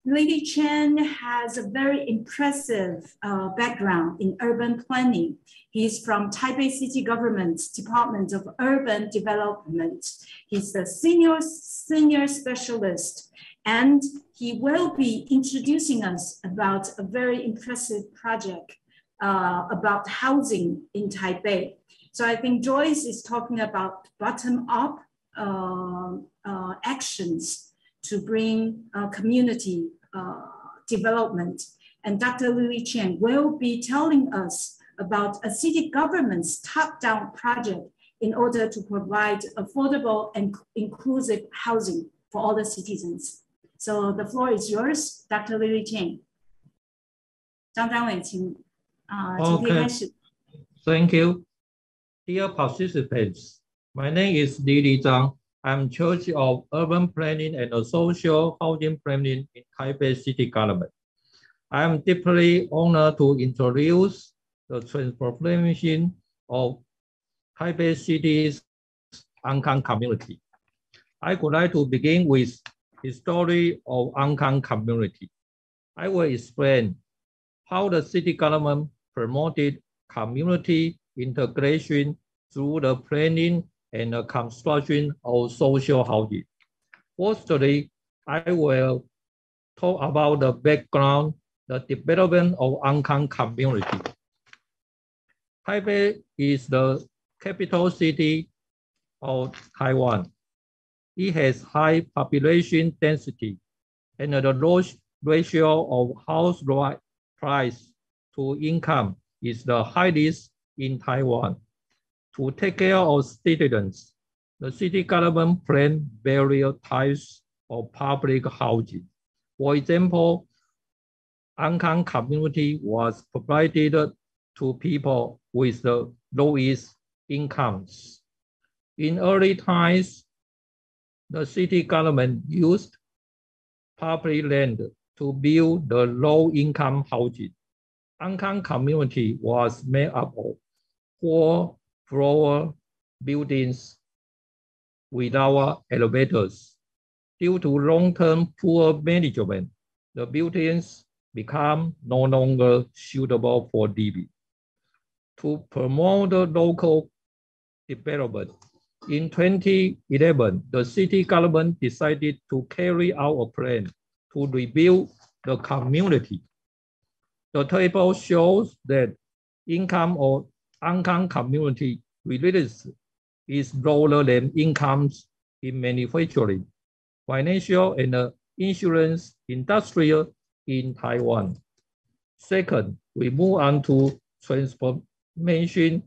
Lily Chang has a very impressive background in urban planning. He's from Taipei City Government's Department of Urban Development. He's the senior specialist, and he will be introducing us about a very impressive project about housing in Taipei. So I think Joyce is talking about bottom-up actions to bring community development. And Dr. Lily Chang will be telling us about a city government's top-down project in order to provide affordable and inclusive housing for all the citizens. So the floor is yours, Dr. Lily Chang. 张张伟，请开始。 Thank you. Dear participants, my name is Lily Chang. I'm in charge of urban planning and social housing planning in Taipei City Government. I am deeply honored to introduce the transformation of Taipei City's Ankang community. I would like to begin with the story of Ankang community. I will explain how the city government promoted community integration through the planning and the construction of social housing. Firstly, I will talk about the background, the development of Ankang community. Taipei is the capital city of Taiwan. It has high population density, and the ratio of house price to income is the highest in Taiwan. To take care of citizens, the city government planned various types of public housing. For example, Ankang community was provided to people with the lowest incomes. In early times, the city government used public land to build the low-income housing. Ankang community was made up of 4-floor buildings without elevators. Due to long-term poor management, the buildings become no longer suitable for living. To promote the local development, in 2011, the city government decided to carry out a plan to rebuild the community. The table shows that income of Ankang community related is lower than incomes in manufacturing, financial and insurance industrial in Taiwan. Second, we move on to transformation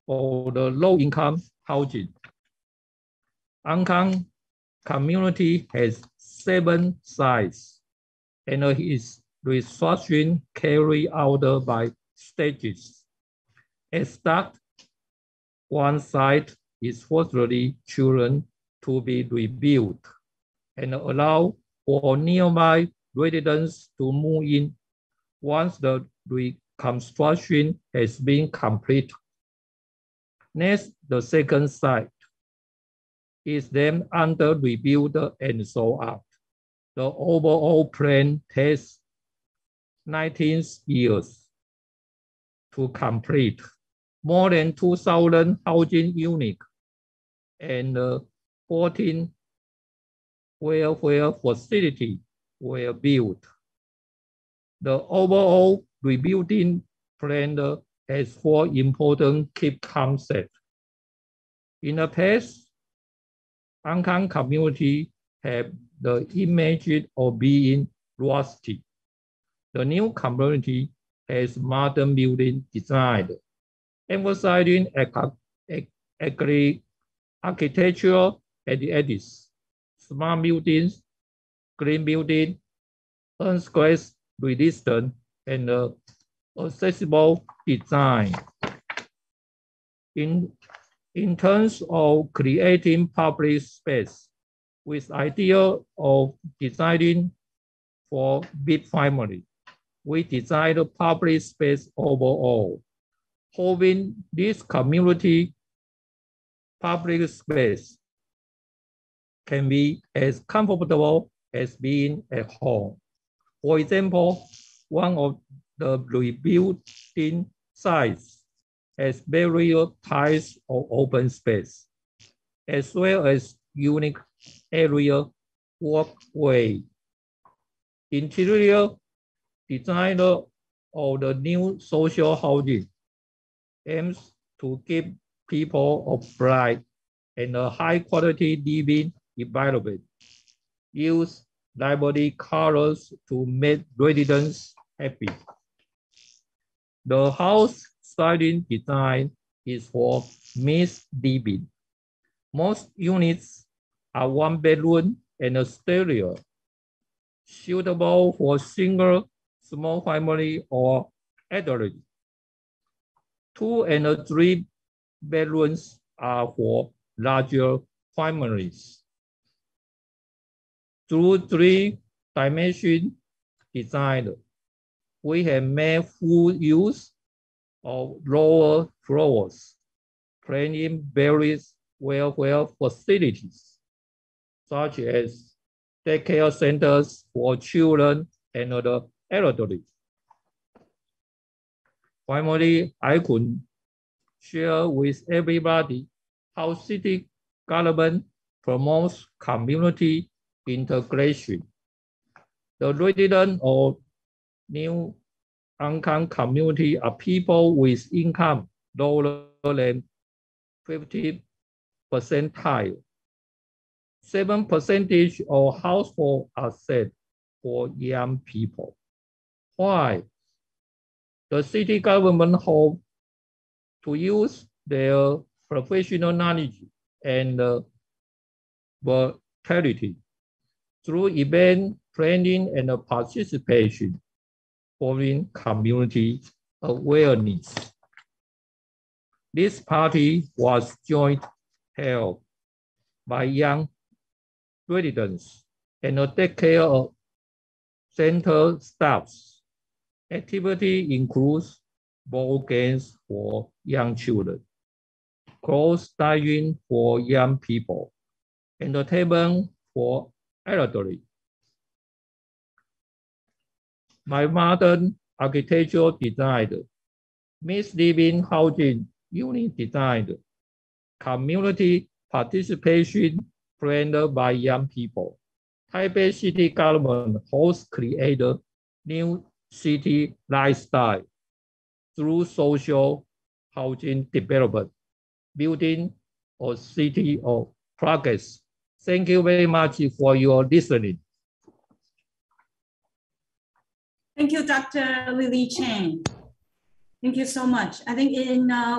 of the low-income housing. Ankang community has 7 sites, and its restructuring carried out by stages. At start, one site is firstly chosen to be rebuilt and allow for nearby residents to move in once the reconstruction has been completed. Next, the second site is then under rebuild and so on. The overall plan takes 19 years to complete. More than 2,000 housing units and 14 welfare facilities were built. The overall rebuilding plan has 4 important key concepts. In the past, Hong Kong community have the image of being rustic. The new community has modern building design, emphasizing architecture at the edges, smart buildings, green building, earthquake resistant, and accessible design. In terms of creating public space, with idea of designing for big family, we designed public space overall. Hoping this community public space can be as comfortable as being at home. For example, one of the rebuilding sites has various types of open space, as well as unique area walkway. Interior designer of the new social housing aims to give people a bright and a high-quality living environment. Use lively colors to make residents happy. The house styling design is for mixed living. Most units are one bedroom and a stereo, suitable for single, small family, or elderly. 2 and 3 bedrooms are for larger families. Through 3-dimension design, we have made full use of lower floors, creating various welfare facilities, such as daycare centers for children and the elderly. Finally, I could share with everybody how city government promotes community integration. The residents of New Hong Kong community are people with income lower than 50 percentile. 7% of households are set for young people. Why? The city government hopes to use their professional knowledge and vitality through event planning and participation, forming community awareness. This party was joint held by young residents and daycare center staffs. Activity includes ball games for young children, clothes styling for young people, entertainment for elderly. My modern architectural design, mixed living housing unit design, community participation planned by young people. Taipei city government hopes create a new city lifestyle through social housing development, building a city of progress. Thank you very much for your listening. Thank you, Dr. Lily Chang. Thank you so much. I think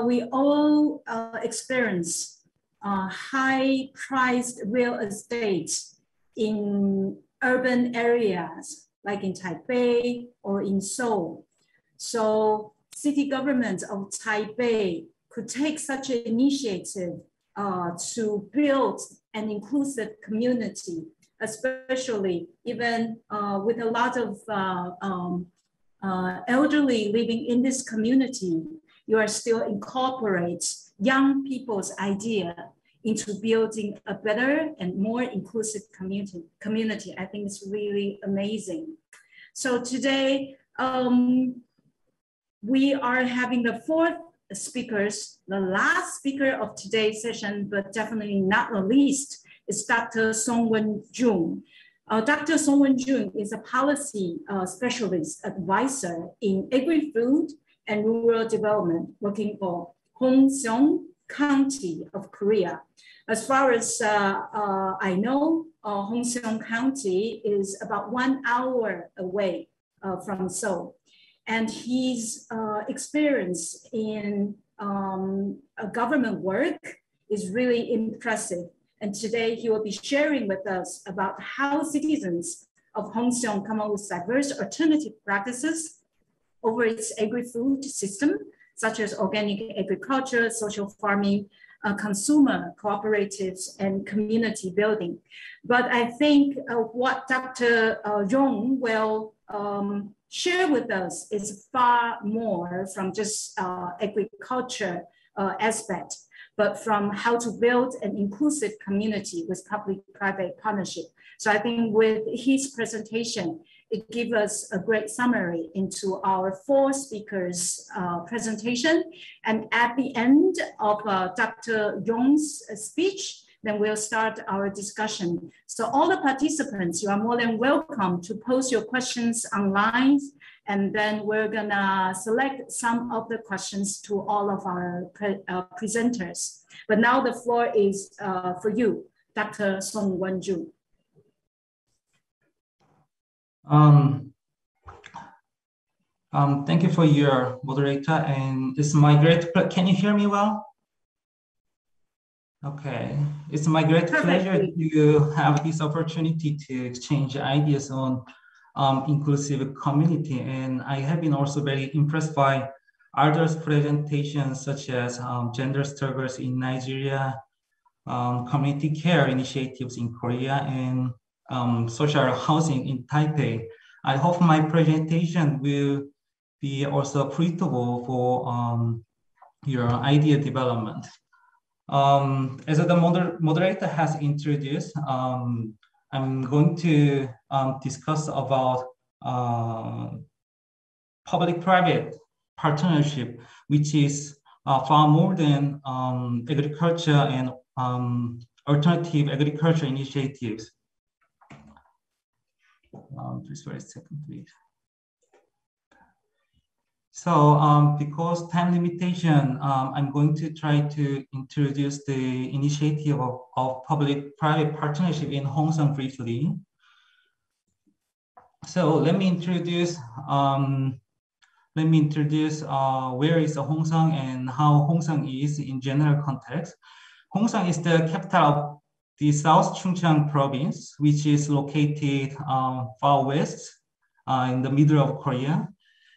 we all experience high-priced real estate in urban areas, like in Taipei or in Seoul. So city government of Taipei could take such an initiative to build an inclusive community, especially even with a lot of elderly living in this community. You are still incorporate young people's idea into building a better and more inclusive community. I think it's really amazing. So today, we are having the 4th speakers, the last speaker of today's session, but definitely not the least, is Dr. Songwen Jung. Dr. Songwen Jung is a policy specialist advisor in agri-food and rural development, working for Hong Seong county of Korea. As far as I know, Hongseong County is about 1 hour away from Seoul. And his experience in government work is really impressive. And today he will be sharing with us about how citizens of Hongseong come up with diverse alternative practices over its agri-food system, such as organic agriculture, social farming, consumer cooperatives, and community building. But I think what Dr. Jung will share with us is far more from just agriculture aspect, but from how to build an inclusive community with public-private partnership. So I think with his presentation, it gives us a great summary into our 4 speakers' presentation. And at the end of Dr. Jung's speech, then we'll start our discussion. So all the participants, you are more than welcome to post your questions online, and then we're gonna select some of the questions to all of our presenters. But now the floor is for you, Dr. Songwen Jung. Thank you for your moderator, and it's my great pleasure. Can you hear me well? Okay, it's my great pleasure to have this opportunity to exchange ideas on inclusive community. And I have been also very impressed by others' presentations, such as gender struggles in Nigeria, community care initiatives in Korea, and social housing in Taipei. I hope my presentation will be also profitable for your idea development. As the moderator has introduced, I'm going to discuss about public-private partnership, which is far more than agriculture and alternative agriculture initiatives. Just for a second, please. So because time limitation, I'm going to try to introduce the initiative of public-private partnership in Hongseong briefly. So let me introduce where is Hongseong and how Hongseong is in general context. Hongseong is the capital of the South Chungcheong province, which is located far west in the middle of Korea.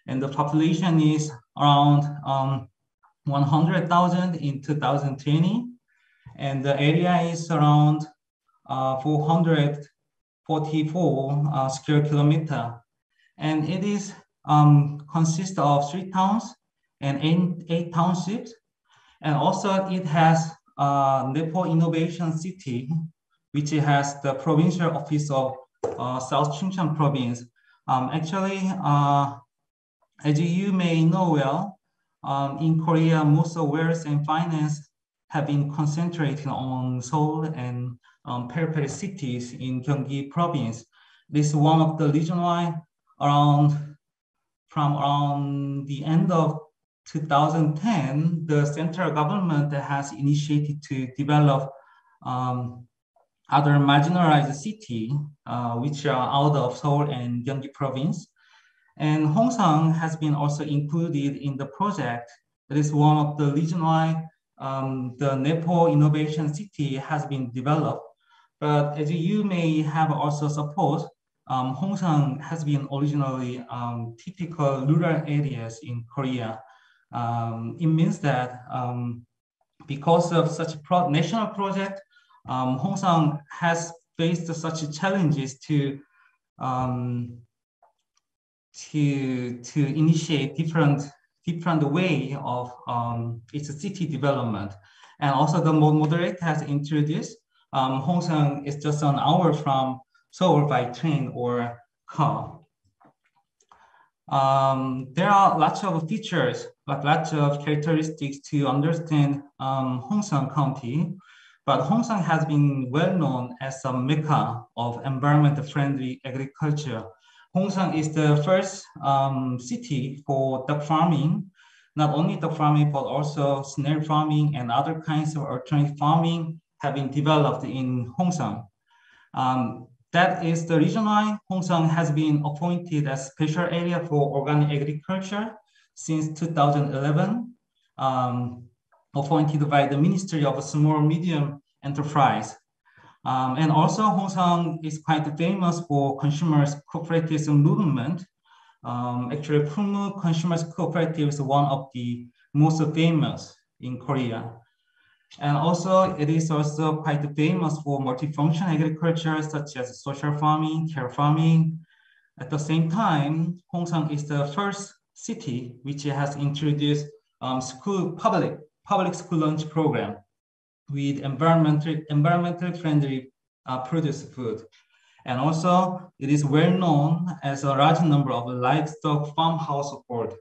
And the population is around 100,000 in 2020. And the area is around 444 square kilometer. And it is consists of 3 towns and 8 townships. And also it has Nepo Innovation City, which has the provincial office of South Chungcheong province. Actually, as you may know well, in Korea, most of wealth and finance have been concentrated on Seoul and peripheral cities in Gyeonggi province. This is one of the reasons why from around the end of 2010, the central government has initiated to develop other marginalized cities, which are out of Seoul and Gyeonggi province. And Hongseong has been also included in the project. That is one of the reasons why the Nepo Innovation City has been developed. But as you may have also supposed, Hongseong has been originally typical rural areas in Korea. It means that because of such a national project, Hongseong has faced such challenges to initiate different way of its city development. And also the moderator has introduced, Hongseong is just an hour from Seoul by train or car. There are lots of features, lots of characteristics to understand Hongseong County, but Hongseong has been well known as a mecca of environment-friendly agriculture. Hongseong is the first city for duck farming, not only the farming, but also snail farming and other kinds of alternative farming have been developed in Hongsang. That is the reason why Hongsang has been appointed as special area for organic agriculture since 2011, appointed by the Ministry of Small Medium Enterprise. And also Hongsang is quite famous for consumers cooperatives movement. Actually, Prumu Consumers Cooperative is one of the most famous in Korea. And also, it is also quite famous for multifunction agriculture, such as social farming, care farming. At the same time, Hongsang is the first city which has introduced public school lunch program with environmentally friendly produced food. And also, it is well known as a large number of livestock farm household.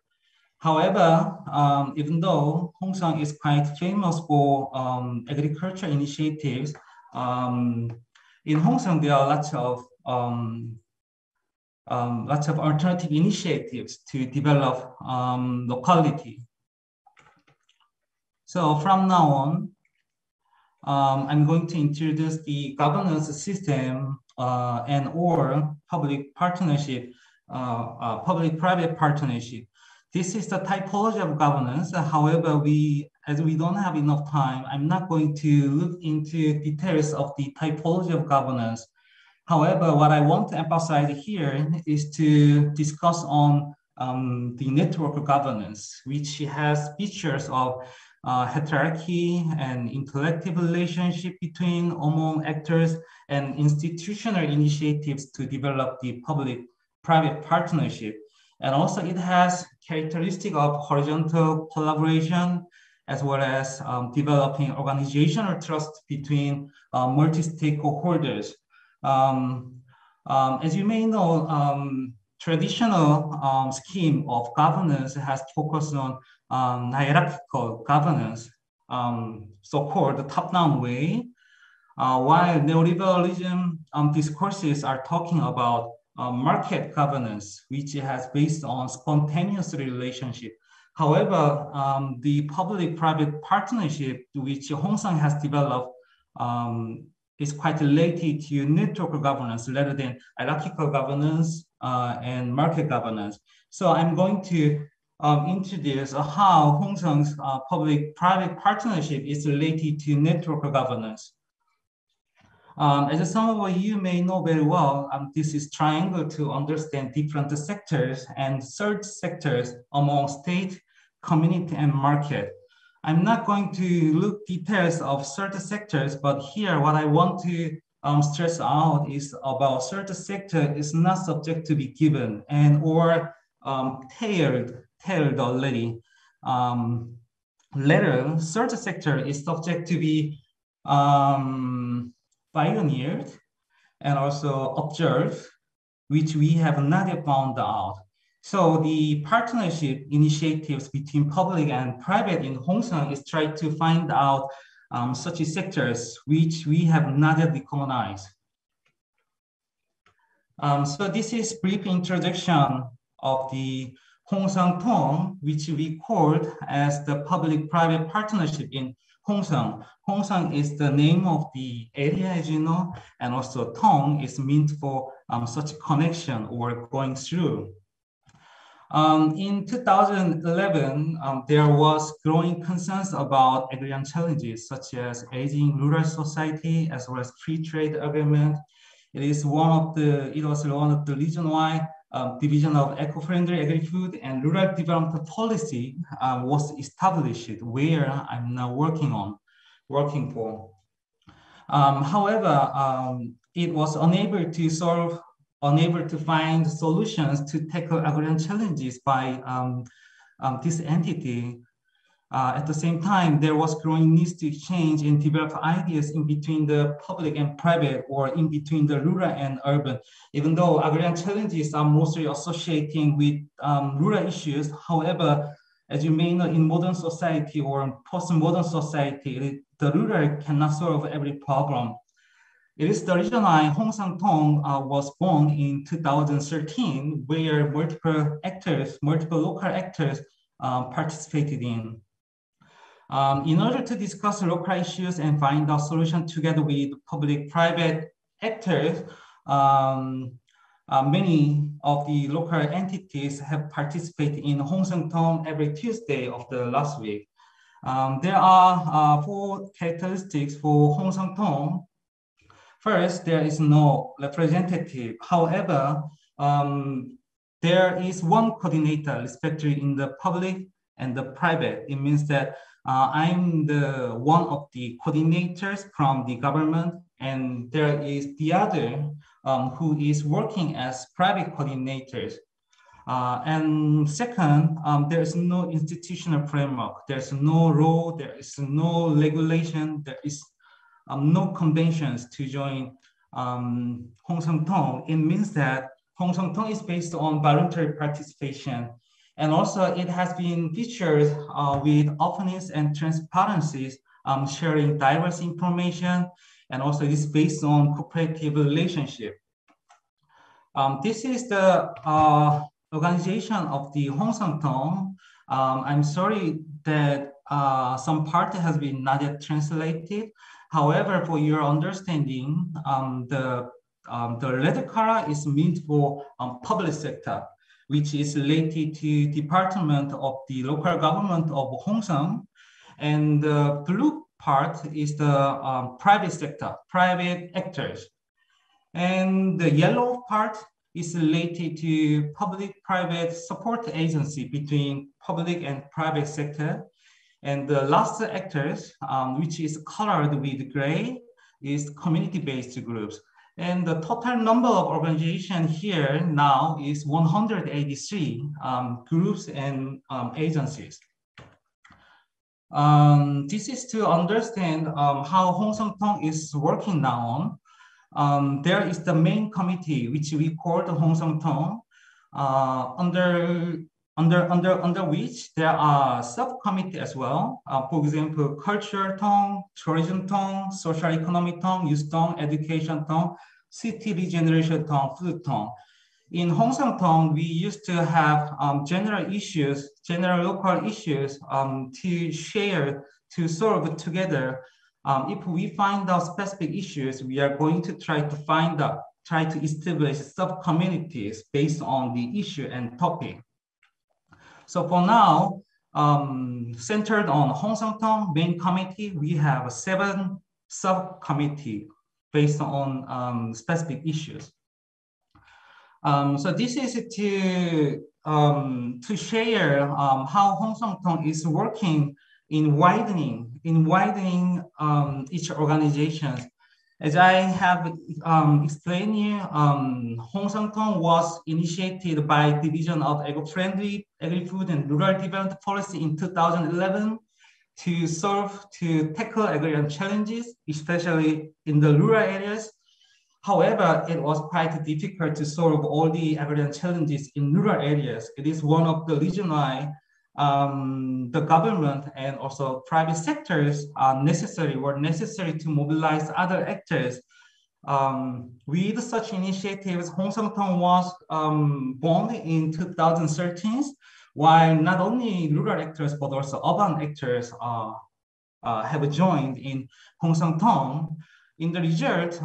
However, even though Hongsang is quite famous for agriculture initiatives, in Hongsang there are lots of alternative initiatives to develop locality. So from now on, I'm going to introduce the governance system and or public partnership, public-private partnership. This is the typology of governance. However, as we don't have enough time, I'm not going to look into details of the typology of governance. However, what I want to emphasize here is to discuss on the network governance, which has features of hierarchy and intellective relationship among actors and institutional initiatives to develop the public-private partnership. And also it has characteristic of horizontal collaboration, as well as developing organizational trust between multi-stakeholders. As you may know, traditional scheme of governance has focused on hierarchical governance, so-called top-down way, while neoliberalism discourses are talking about market governance, which has based on spontaneous relationship. However, the public-private partnership which Hongsang has developed is quite related to network governance rather than hierarchical governance and market governance. So I'm going to introduce how Hongsang's public-private partnership is related to network governance. As some of you may know very well, this is triangle to understand different sectors and third sectors among state, community, and market. I'm not going to look details of certain sectors, but here what I want to stress out is about certain sector is not subject to be given and or tailored already. Later, certain sector is subject to be pioneered and also observed, which we have not yet found out. So the partnership initiatives between public and private in Hongsang is trying to find out such sectors which we have not yet recognized. So this is brief introduction of the Hongsang Tong, which we called as the public-private partnership in Hongsang. Hongsang is the name of the area, as you know, and also Tong is meant for such connection or going through. In 2011, there was growing concerns about agrarian challenges such as aging rural society as well as free trade agreement. It was one of the reasons why Division of Eco-Friendly Agri-Food and Rural Development Policy was established, where I'm now working for. However, it was unable to find solutions to tackle agrarian challenges by this entity. At the same time, there was growing needs to exchange and develop ideas in between the public and private, or in between the rural and urban. Even though agrarian challenges are mostly associating with rural issues, however, as you may know, in modern society or post-modern society, the rural cannot solve every problem. It is the reason why Hongsang Tong was born in 2013, where multiple local actors participated in. In order to discuss local issues and find a solution together with public-private actors, many of the local entities have participated in Hong Song Tong every Tuesday of the last week. There are 4 characteristics for Hong Song Tong. First, there is no representative. However, there is one coordinator, respectively in the public and the private. It means that I'm the one of the coordinators from the government, and there is the other who is working as private coordinators. And second, there is no institutional framework. There's no law, there is no regulation, there is no conventions to join Hong Song Tong. It means that Hong Song Tong is based on voluntary participation. And also it has been featured with openness and transparency, sharing diverse information, and also it is based on cooperative relationship. This is the organization of the Hong Song Tong. I'm sorry that some part has been not yet translated. However, for your understanding, the red color is meant for public sector, which is related to Department of the Local Government of Hong Song. And the blue part is the private sector, private actors. And the yellow part is related to public-private support agency between public and private sector. And the last actors, which is colored with gray, is community-based groups. And the total number of organizations here now is 183 groups and agencies. This is to understand how Hong Song Tong is working now on. There is the main committee, which we call the Hong Song Tong, under which there are subcommittee as well. For example, Culture Tong, Tourism Tong, Social Economic Tong, Youth Tong, Education Tong, City Regeneration Tong, Food Tong. In Hong Song Tong, we used to have general issues, general local issues to share, to solve together. If we find out specific issues, we are going to try to establish sub-communities based on the issue and topic. So for now, centered on Hong Song Tong main committee, we have 7 subcommittee based on specific issues. So this is to share how Hong Song Tong is working in widening each organization. As I have explained here, Hong Song Tong was initiated by Division of Eco-Friendly Agri-Food and Rural Development Policy in 2011 to tackle agrarian challenges, especially in the rural areas. However, it was quite difficult to solve all the agrarian challenges in rural areas. It is one of the reasons why the government and also private sectors were necessary to mobilize other actors. With such initiatives, Hong Song Tong was born in 2013, while not only rural actors, but also urban actors have joined in Hong Song Tong. In the result,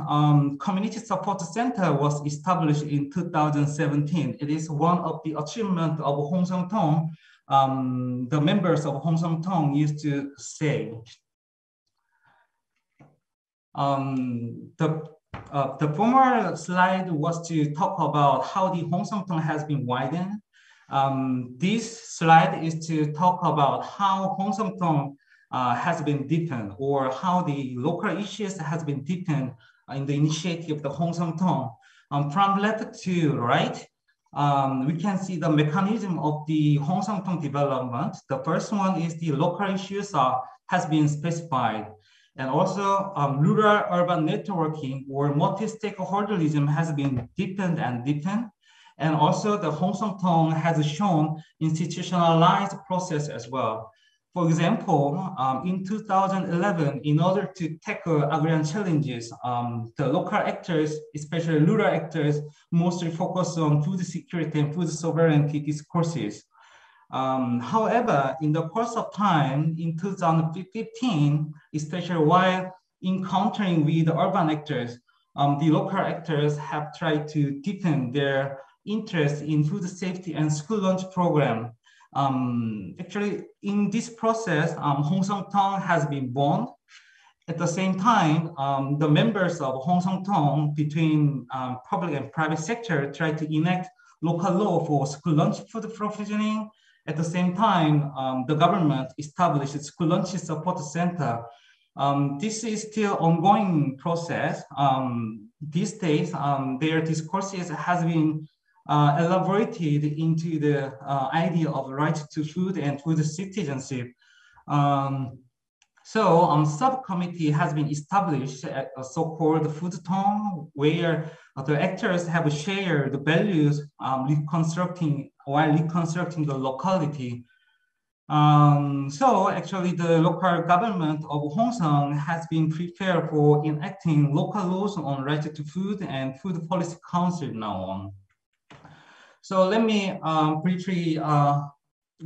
Community Support Center was established in 2017. It is one of the achievements of Hong Song Tong. The members of Hong Song Tong used to say. The former slide was to talk about how the Hong Song Tong has been widened. This slide is to talk about how Hong Song Tong has been deepened, or how the local issues has been deepened in the initiative of the Hong Song Tong. From left to right, we can see the mechanism of the Hong Song Tong development. The first one is the local issues has been specified. And also rural-urban networking or multi-stakeholderism has been deepened and deepened. And also the Hong Song Tong has shown institutionalized process as well. For example, in 2011, in order to tackle agrarian challenges, the local actors, especially rural actors, mostly focus on food security and food sovereignty discourses. However, in the course of time, in 2015, especially while encountering with the urban actors, the local actors have tried to deepen their interest in food safety and school lunch program. Actually, in this process, Hong Tong has been born. At the same time, the members of Hong Tong between public and private sector try to enact local law for school lunch food provisioning. At the same time, the government established a school lunch support center. This is still ongoing process. These days, their discourses has been elaborated into the idea of right to food and food citizenship. So subcommittee has been established at a so-called Food Tong, where the actors have shared the values while reconstructing the locality. So actually the local government of Hongsong has been prepared for enacting local laws on right to food and food policy council now on. So let me briefly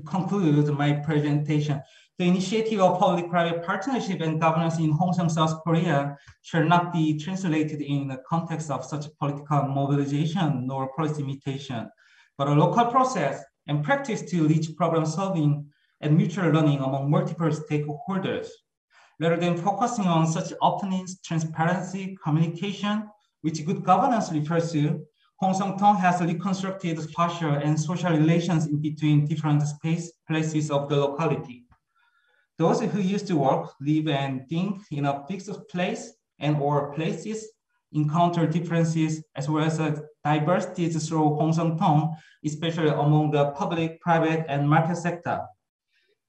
conclude my presentation. The initiative of public-private partnership and governance in Hongsong, South Korea shall not be translated in the context of such political mobilization nor policy imitation, but a local process and practice to reach problem solving and mutual learning among multiple stakeholders. Rather than focusing on such openness, transparency, communication, which good governance refers to, Hongsong Tong has reconstructed spatial and social relations in between different places of the locality. Those who used to work, live, and think in a fixed place and or places encounter differences as well as diversities through Hongsong Tong, especially among the public, private, and market sector.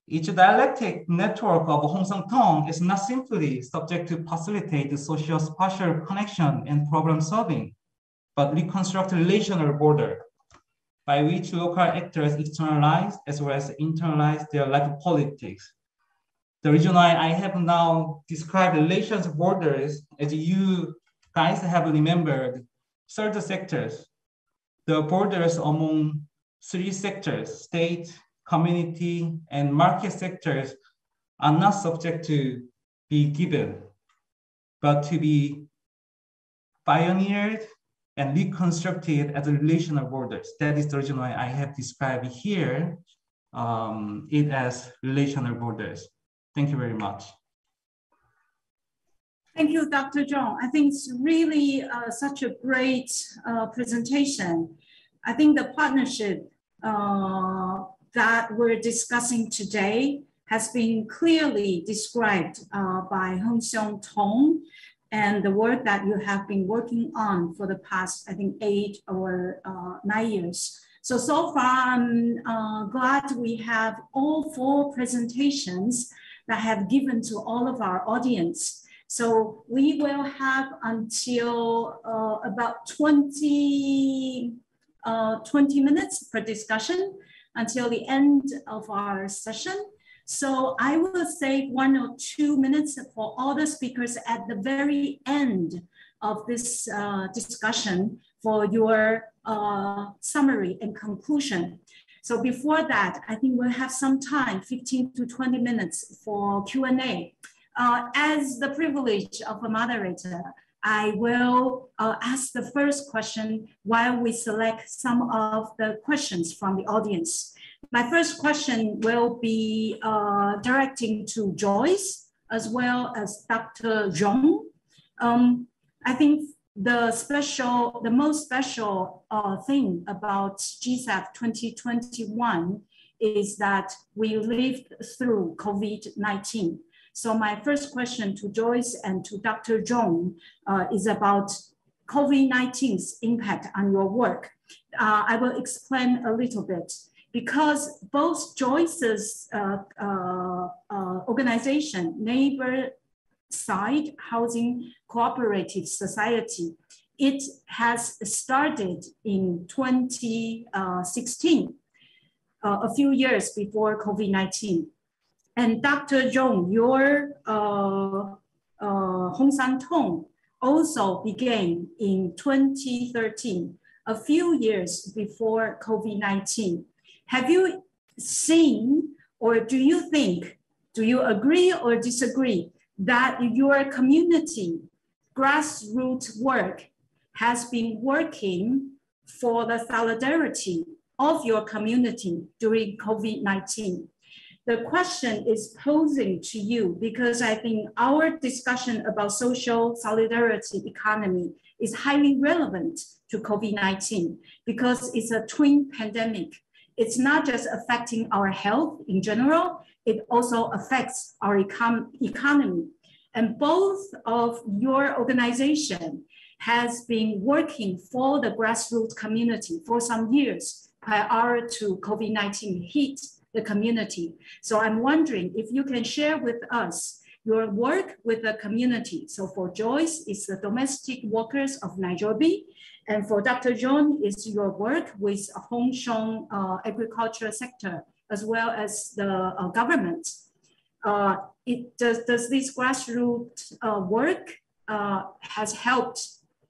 Each dialectic network of Hongsong Tong is not simply subject to facilitate the social spatial connection and problem solving, but reconstruct relational border by which local actors externalize as well as internalize their life politics. The reason why I have now described relations borders, as you guys have remembered, third sectors, the borders among three sectors, state, community, and market sectors are not subject to be given, but to be pioneered and reconstructed as a relational borders. That is the reason why I have described here it as relational borders. Thank you very much. Thank you, Dr. Jung. I think it's really such a great presentation. I think the partnership that we're discussing today has been clearly described by Hongsong Tong and the work that you have been working on for the past, I think, 8 or 9 years. So far, I'm glad we have all 4 presentations that have given to all of our audience. So we will have until about 20 minutes per discussion until the end of our session. So I will save 1 or 2 minutes for all the speakers at the very end of this discussion for your summary and conclusion. So before that, I think we'll have some time, 15 to 20 minutes for Q&A. As the privilege of a moderator, I will ask the first question while we select some of the questions from the audience. My first question will be directing to Joyce as well as Dr. Jung. I think the most special thing about GSEF 2021 is that we lived through COVID-19. So my first question to Joyce and to Dr. Jung is about COVID-19's impact on your work. I will explain a little bit. Because both Joyce's organization, Neighbor Side Housing Cooperative Society, it has started in 2016, a few years before COVID-19. And Dr. Jung, your Hongsong Tong also began in 2013, a few years before COVID-19. Have you seen, or do you think, do you agree or disagree that your community grassroots work has been working for the solidarity of your community during COVID-19? The question is posing to you because I think our discussion about social solidarity economy is highly relevant to COVID-19 because it's a twin pandemic. It's not just affecting our health in general, it also affects our economy. And both of your organization has been working for the grassroots community for some years prior to COVID-19 hit the community. So I'm wondering if you can share with us your work with the community. So for Joyce, it's the domestic workers of Nairobi. And for Dr. John, it's your work with Hongshong agriculture sector, as well as the government. Does this grassroots work has helped,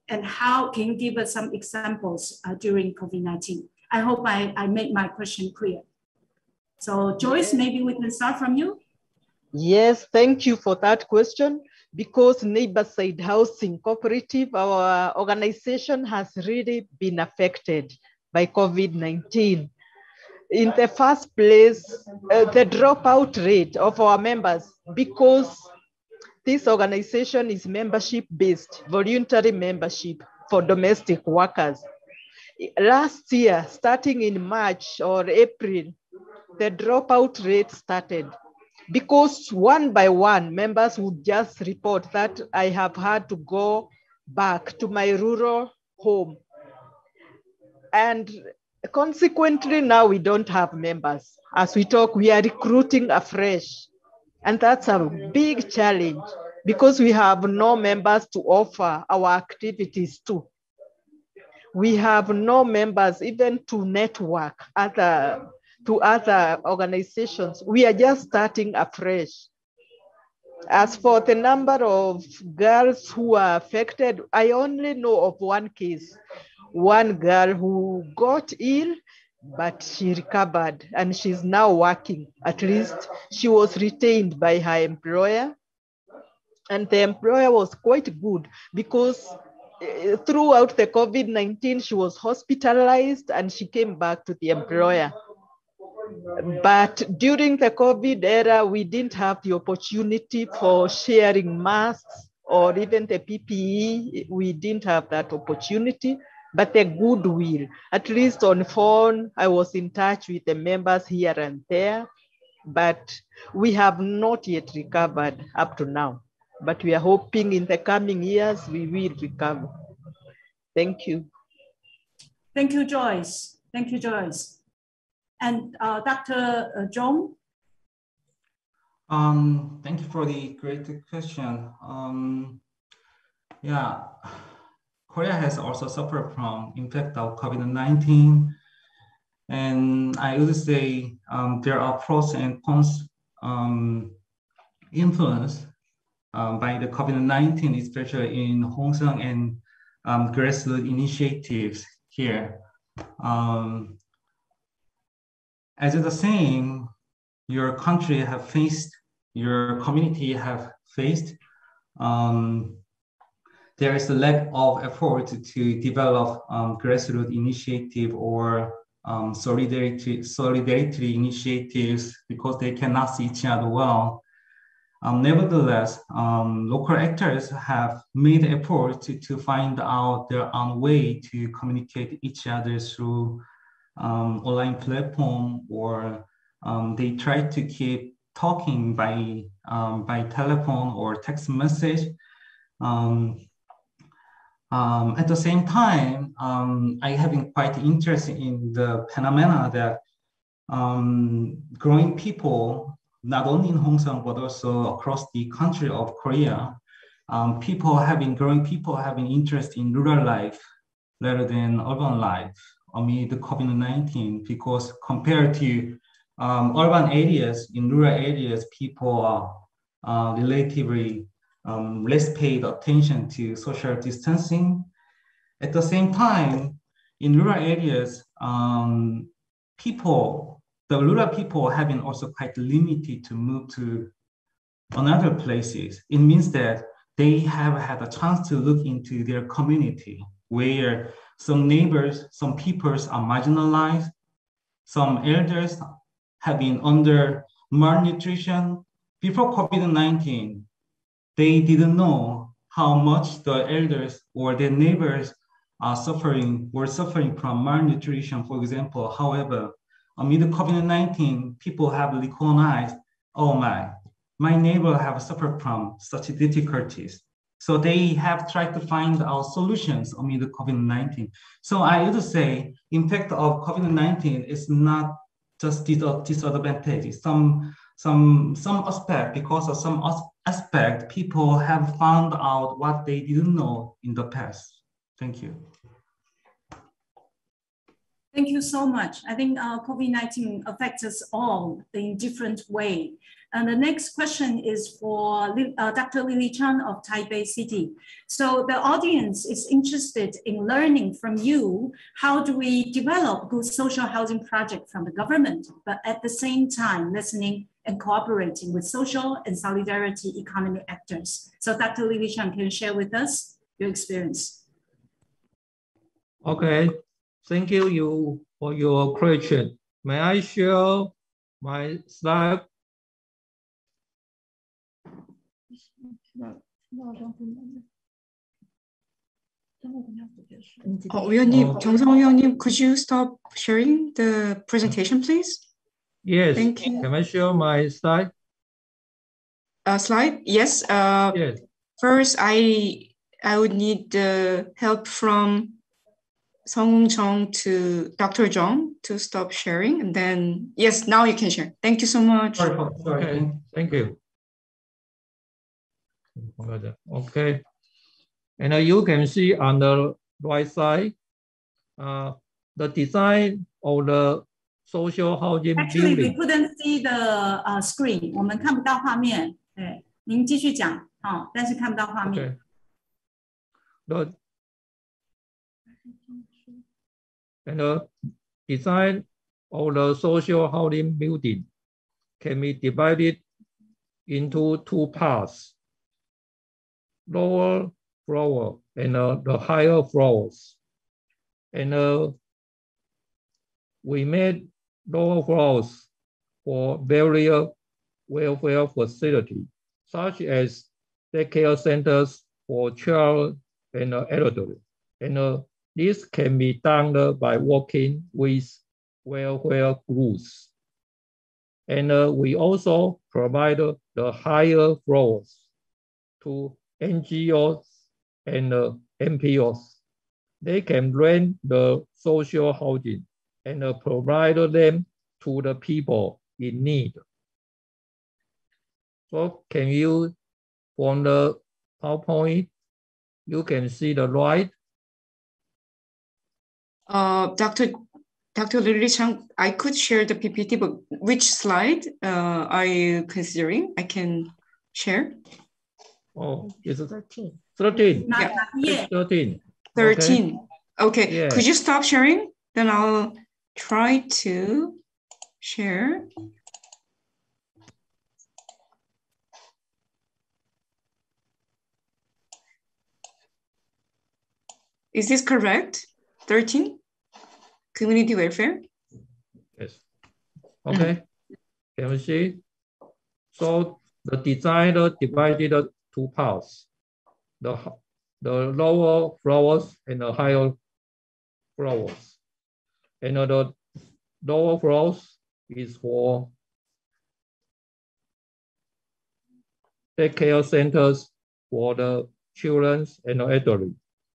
and how can you give us some examples during COVID-19? I hope I made my question clear. So Joyce, maybe we can start from you. Yes, thank you for that question. Because Neighborside Housing Cooperative, our organization has really been affected by COVID-19. In the first place, the dropout rate of our members, because this organization is membership-based, voluntary membership for domestic workers. Last year, starting in March or April, the dropout rate started because one by one, members would just report that I have had to go back to my rural home. And consequently, now we don't have members. As we talk, we are recruiting afresh. And that's a big challenge because we have no members to offer our activities to. We have no members even to network to other organizations. We are just starting afresh. As for the number of girls who are affected, I only know of one case. One girl who got ill, but she recovered and she's now working. At least she was retained by her employer. And the employer was quite good because throughout the COVID-19, she was hospitalized and she came back to the employer. But during the COVID era, we didn't have the opportunity for sharing masks or even the PPE. We didn't have that opportunity, but the goodwill, at least on phone, I was in touch with the members here and there, but we have not yet recovered up to now. But we are hoping in the coming years, we will recover. Thank you. Thank you, Joyce. Thank you, Joyce. And Dr. Jung? Thank you for the great question. Yeah, Korea has also suffered from impact of COVID-19. And I would say there are pros and cons influence by the COVID-19, especially in Hongseong and grassroots initiatives here. As the saying, your country have faced, your community have faced, there is a lack of effort to develop grassroots initiative or solidarity initiatives because they cannot see each other well. Nevertheless, local actors have made effort to find out their own way to communicate each other through online platform, or they try to keep talking by telephone or text message. At the same time, I have been quite interested in the phenomena that growing people, not only in Hongseong, but also across the country of Korea, growing people having interest in rural life rather than urban life amid the COVID-19, because compared to urban areas, in rural areas, people are relatively less paid attention to social distancing. At the same time, in rural areas, people the rural people have been also quite limited to move to another places. It means that they have had a chance to look into their community where some neighbors, some peoples are marginalized, some elders have been under malnutrition. Before COVID-19, they didn't know how much the elders or their neighbors were suffering from malnutrition, for example. However, amid COVID-19, people have recognized, oh my neighbor have suffered from such difficulties. So they have tried to find out solutions amid COVID-19. So I would say impact of COVID-19 is not just disadvantage. Some aspect, because of some aspect, people have found out what they didn't know in the past. Thank you. Thank you so much. I think COVID-19 affects us all in different way. And the next question is for Dr. Lily Chang of Taipei City. So the audience is interested in learning from you, how do we develop good social housing project from the government, but at the same time listening and cooperating with social and solidarity economy actors. So Dr. Lily Chang, can you share with us your experience? Okay. Thank you for your question. May I share my slide? 정성 위원님, could you stop sharing the presentation, please? Yes. Thank you. Can I share my slide? Slide? Yes. Yes. First, I would need the help from Songwen Jung to Dr. Jung to stop sharing, and then yes, now you can share. Thank you so much. Sorry. Okay. Thank you. Okay. And you can see on the right side, the design of the social housing Actually, building. we couldn't see the screen. 我们看不到画面。对，您继续讲，但是看不到画面。Okay. And the design of the social housing building can be divided into two parts, lower floor and the higher floors. And we made lower floors for various welfare facilities, such as daycare centers for children and elderly. And this can be done by working with welfare groups. And we also provide the higher floors to NGOs and NPOs. They can rent the social housing and provide them to the people in need. So can you, from the PowerPoint, you can see the right. Dr. Lily Chang, I could share the PPT, but which slide are you considering? I can share. Oh, it's 13. 13. Yeah. 13. 13. Okay. Yeah. Could you stop sharing? Then I'll try to share. Is this correct? 13? Community welfare? Yes. Okay. Can you see? So the designer divided two parts, the lower floors and the higher floors. And the lower floors is for daycare centers for the children and the elderly.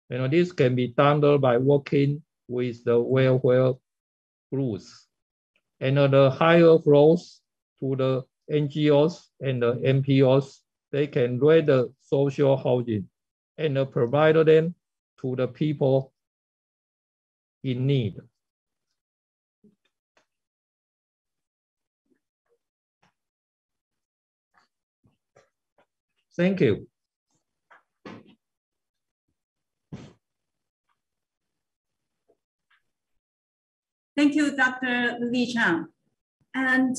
And this can be done by working with the welfare groups. And the higher floors to the NGOs and the NPOs, they can rent the social housing and provide them to the people in need. Thank you. Thank you, Dr. Lily Chang. And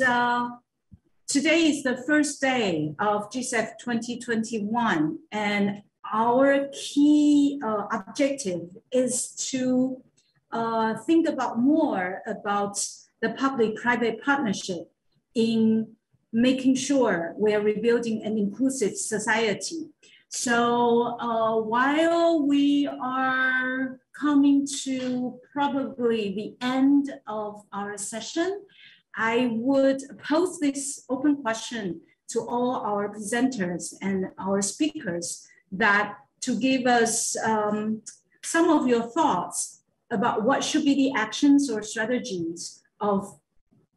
today is the first day of GSEF 2021, and our key objective is to think about more about the public-private partnership in making sure we are rebuilding an inclusive society. So while we are coming to probably the end of our session, I would pose this open question to all our presenters and our speakers that to give us some of your thoughts about what should be the actions or strategies of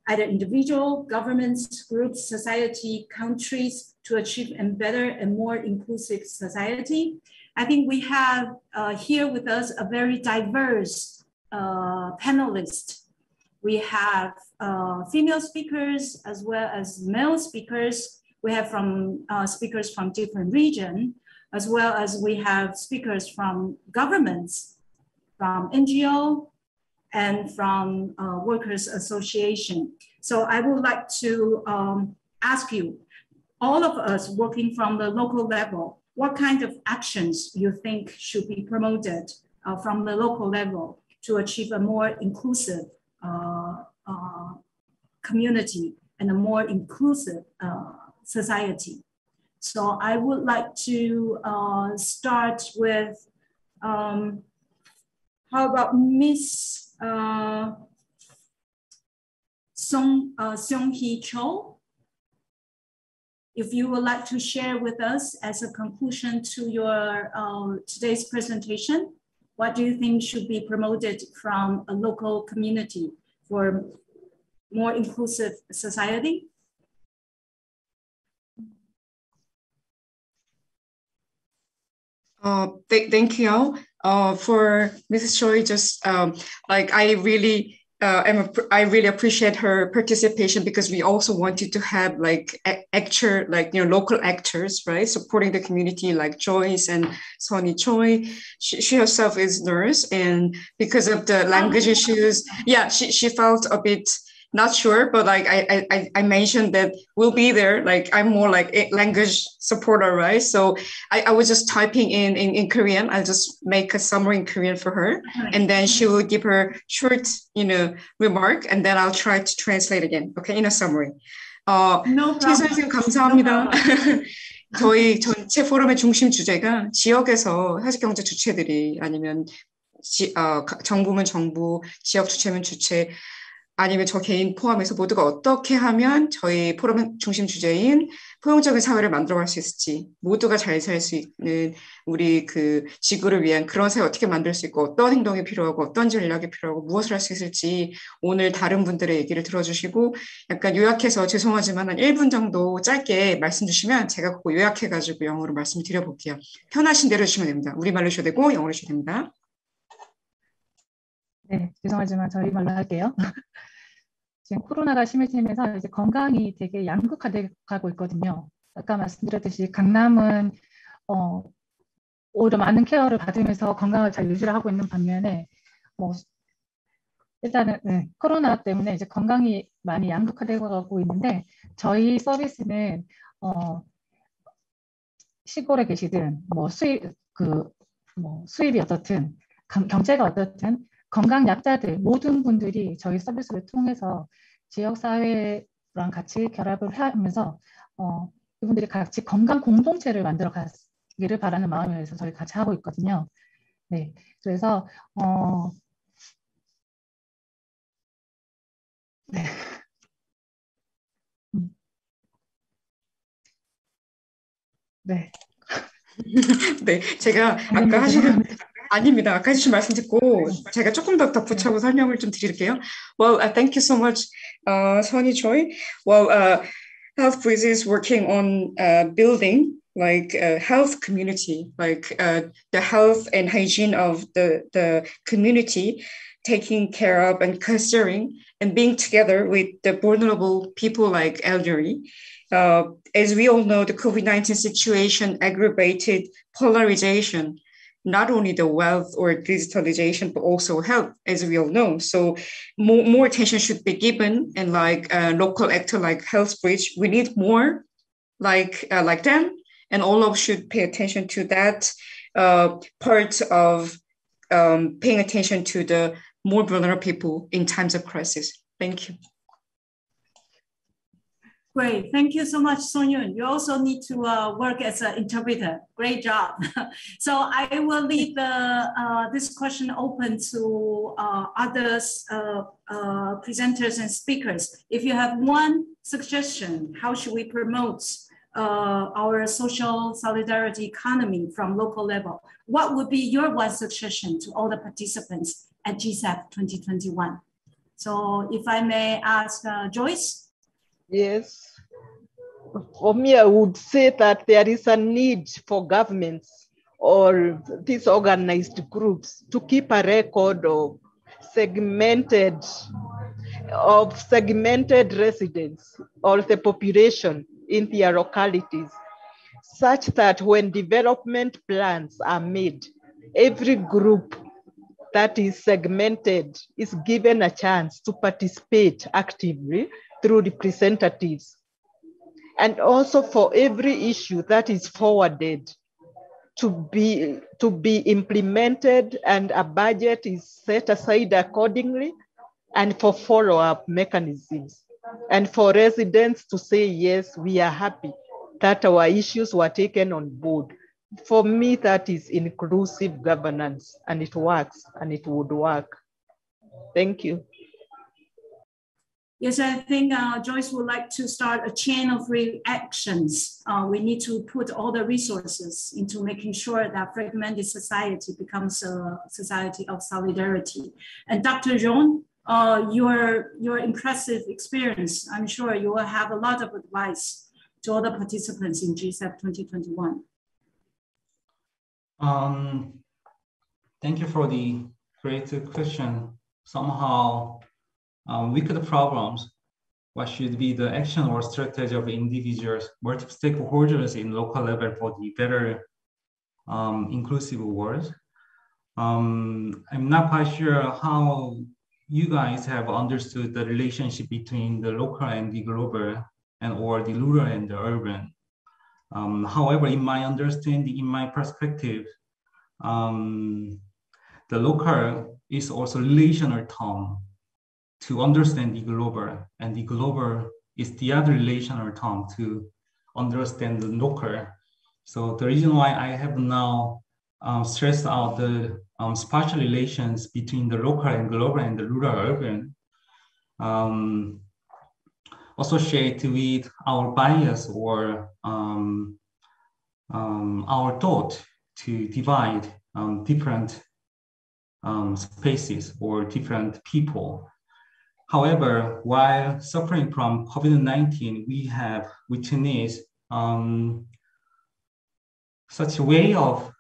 either individual, governments, groups, society, countries to achieve a better and more inclusive society. I think we have here with us a very diverse panelist. We have female speakers as well as male speakers. We have speakers from different regions, as well as we have speakers from governments, from NGO, and from Workers' Association. So I would like to ask you, all of us working from the local level, what kind of actions you think should be promoted from the local level to achieve a more inclusive community and a more inclusive society? So I would like to start with, how about Miss Song-hee Cho? If you would like to share with us as a conclusion to your today's presentation, what do you think should be promoted from a local community for more inclusive society? Thank you for Mrs. Choi. Just like I really appreciate her participation, because we also wanted to have like local actors, right, supporting the community, like Joyce and Sonny Choi. She herself is nurse, and because of the language issues, yeah, she felt a bit not sure, but like I mentioned that we'll be there. Like I'm more like a language supporter, right? So I was just typing in Korean. I'll just make a summary in Korean for her, and then she will give her short, remark, and then I'll try to translate again. Okay, in a summary. No 최 선생님 감사합니다. 저희 전체 포럼의 중심 주제가 지역에서 사직경제 주체들이 아니면 정부면 정부, 지역 주체면 주체, 아니면 저 개인 포함해서 모두가 어떻게 하면 저희 포럼 중심 주제인 포용적인 사회를 만들어갈 수 있을지, 모두가 잘 살 수 있는 우리 그 지구를 위한 그런 사회 어떻게 만들 수 있고, 어떤 행동이 필요하고 어떤 전략이 필요하고 무엇을 할 수 있을지 오늘 다른 분들의 얘기를 들어주시고, 약간 요약해서 죄송하지만 한 1분 정도 짧게 말씀 주시면 제가 그거 요약해가지고 영어로 말씀 드려볼게요. 편하신 대로 해주시면 됩니다. 우리말로 해주셔도 되고 영어로 해주셔도 됩니다. 네, 죄송하지만 저희 말로 할게요. 지금 코로나가 심해지면서 이제 건강이 되게 양극화되고 가고 있거든요. 아까 말씀드렸듯이 강남은 오히려 많은 케어를 받으면서 건강을 잘 유지를 하고 있는 반면에 일단은 코로나 때문에 이제 건강이 많이 양극화되고 가고 있는데, 저희 서비스는 시골에 계시든 수입이 어떻든 경제가 어떻든 건강 약자들 모든 분들이 저희 서비스를 통해서 지역사회랑 같이 결합을 하면서 이분들이 같이 건강 공동체를 만들어 가기를 바라는 마음에서 저희 같이 하고 있거든요. 네, 그래서 네. 네. 네, 제가 아까 아닙니다. 아까 해주신 말씀 듣고 제가 조금 더 덧붙여서 설명을 좀 드릴게요. Well, thank you so much, Sonny Choi. Well, Health Breeze is working on building like a health community, like the health and hygiene of the community, taking care of and considering and being together with the vulnerable people like elderly. As we all know, the COVID-19 situation aggravated polarization not only the wealth or digitalization, but also health, as we all know. So more attention should be given, and like local actor like HealthBridge, we need more like them, and all of us should pay attention to that part of paying attention to the more vulnerable people in times of crisis. Thank you. Great, thank you so much, Songwen. You also need to work as an interpreter. Great job. So I will leave this question open to others, presenters and speakers. If you have one suggestion, how should we promote our social solidarity economy from local level? What would be your one suggestion to all the participants at GSEF 2021? So if I may ask Joyce. Yes. For me, I would say that there is a need for governments or these organized groups to keep a record of segmented residents or the population in their localities, such that when development plans are made, every group that is segmented is given a chance to participate actively through representatives. And also for every issue that is forwarded to be implemented, and a budget is set aside accordingly, and for follow-up mechanisms, and for residents to say, yes, we are happy that our issues were taken on board. For me, that is inclusive governance, and it works, and it would work. Thank you. Yes, I think Joyce would like to start a chain of reactions. We need to put all the resources into making sure that fragmented society becomes a society of solidarity. And Dr. Jung, your impressive experience, I'm sure you will have a lot of advice to all the participants in GSEF 2021. Thank you for the great question. Somehow, we could problems. What should be the action or strategy of individuals, multiple stakeholders in local level for the better inclusive world? I'm not quite sure how you guys have understood the relationship between the local and the global, and or the rural and the urban. However, in my understanding, in my perspective, the local is also relational term to understand the global, and the global is the other relational term to understand the local. So the reason why I have now stressed out the spatial relations between the local and global and the rural urban associated with our bias or our thought to divide different spaces or different people. However, while suffering from COVID-19, we have witnessed such a way of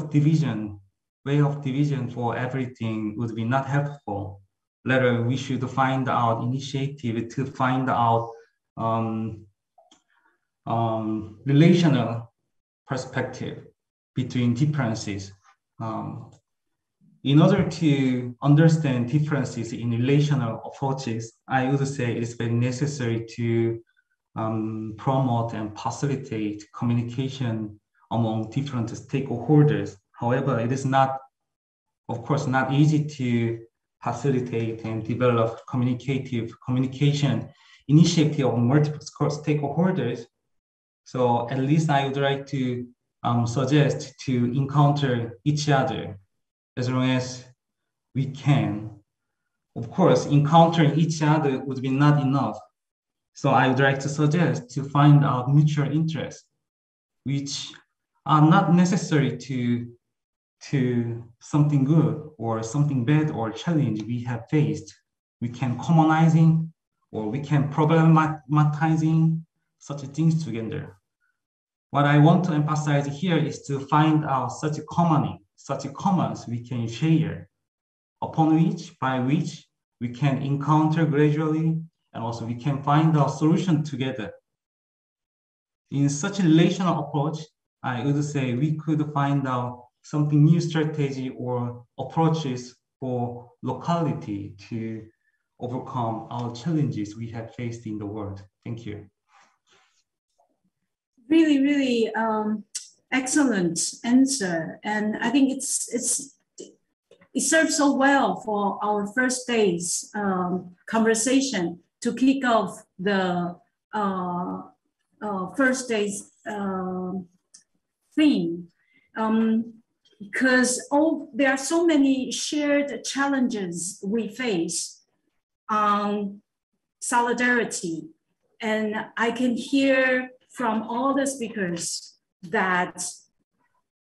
division for everything would be not helpful. Rather, we should find out initiative to find out relational perspective between differences. In order to understand differences in relational approaches, I would say it is very necessary to promote and facilitate communication among different stakeholders. However, it is not, of course, not easy to facilitate and develop communication initiative of multiple stakeholders. So at least I would like to suggest to encounter each other as long as we can. Of course, encountering each other would be not enough. So I would like to suggest to find out mutual interests, which are not necessary to something good or something bad or challenge we have faced. We can commonizing or we can problematizing such things together. What I want to emphasize here is to find out such commons we can share, by which we can encounter gradually, and also we can find our solution together. In such a relational approach, I would say we could find out something new strategy or approaches for locality to overcome our challenges we have faced in the world. Thank you. Really, really excellent answer. And I think it serves so well for our first day's conversation to kick off the first day's theme. Because there are so many shared challenges we face on solidarity. And I can hear from all the speakers that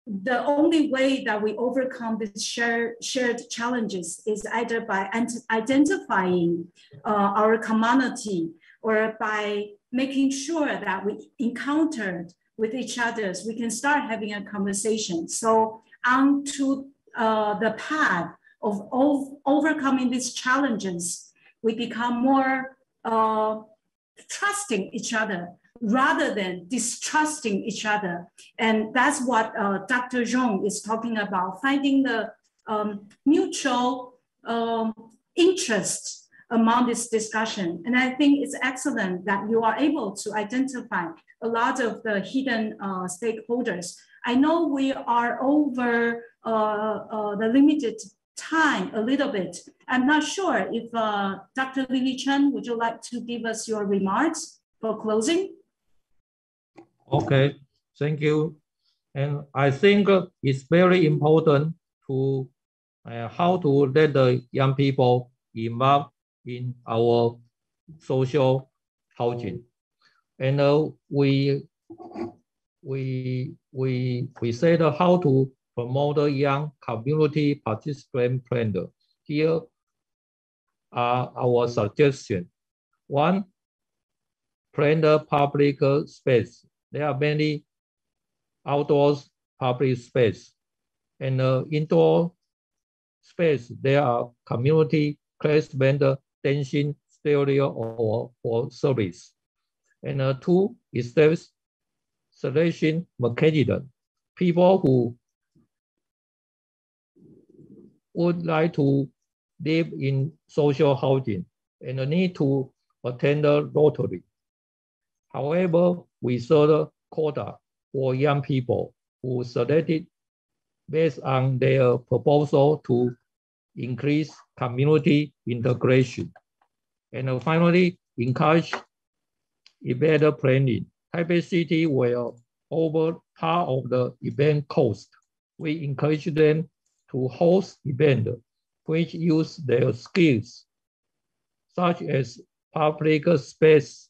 the only way that we overcome these shared challenges is either by identifying our commonality or by making sure that we encountered with each other, we can start having a conversation. So onto the path of overcoming these challenges, we become more trusting each other rather than distrusting each other. And that's what Dr. Jung is talking about, finding the mutual interest among this discussion. And I think it's excellent that you are able to identify a lot of the hidden stakeholders. I know we are over the limited time a little bit. I'm not sure if Dr. Lily Chang, would you like to give us your remarks for closing? Okay, thank you. And I think it's very important to how to let the young people involve in our social housing. And we said how to promote the young community participant plan. Here are our suggestions. One, plan the public space. There are many outdoor public space, and indoor space. There are community placement, dancing studio or service. And two, establish selection mechanism. People who would like to live in social housing and need to attend the lottery. However, we set a quota for young people who selected based on their proposal to increase community integration. And finally, encourage event planning. Taipei City will over part of the event cost. We encourage them to host events which use their skills, such as public space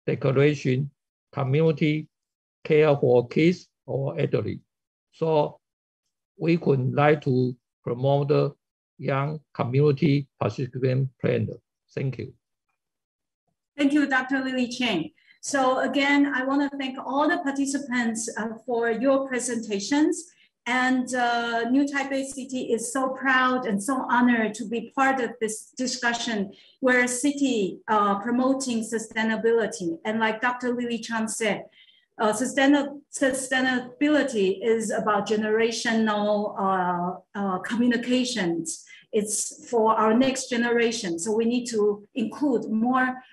decoration, community care for kids or elderly. So we could like to promote the young community participant plan. Thank you. Thank you, Dr. Lily Chang. So again, I want to thank all the participants for your presentations. And New Taipei City is so proud and so honored to be part of this discussion where city promoting sustainability. And like Dr. Lily Chang said, sustainability is about generational communications. It's for our next generation. So we need to include more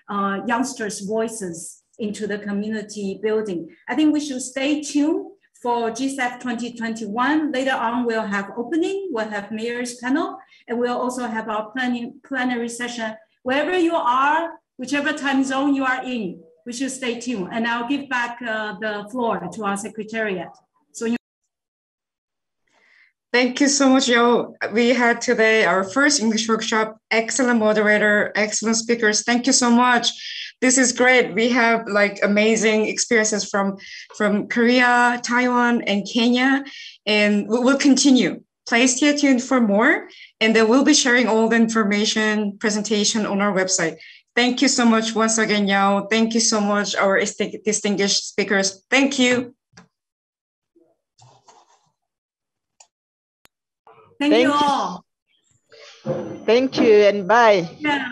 youngsters' voices into the community building. I think we should stay tuned for GSEF 2021. Later on, we'll have opening, we'll have mayor's panel, and we'll also have our plenary session. Wherever you are, whichever time zone you are in, we should stay tuned. And I'll give back the floor to our secretariat. So Thank you so much, Yo. We had today our first English workshop. Excellent moderator, excellent speakers. Thank you so much. This is great. We have like amazing experiences from Korea, Taiwan, and Kenya, and we'll continue. Please stay tuned for more, and then we'll be sharing all the information presentation on our website. Thank you so much once again, Yao. Thank you so much, our distinguished speakers. Thank you. Thank you all. Thank you and bye. Yeah.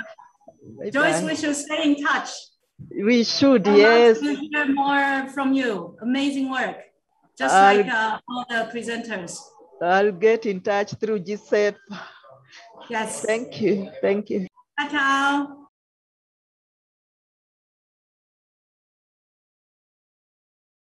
Bye. Joyce, we should stay in touch. We should, I'd yes. love to hear more from you. Amazing work. just like all the presenters. I'll get in touch through GSEF. Yes. Thank you. Thank you. Ciao.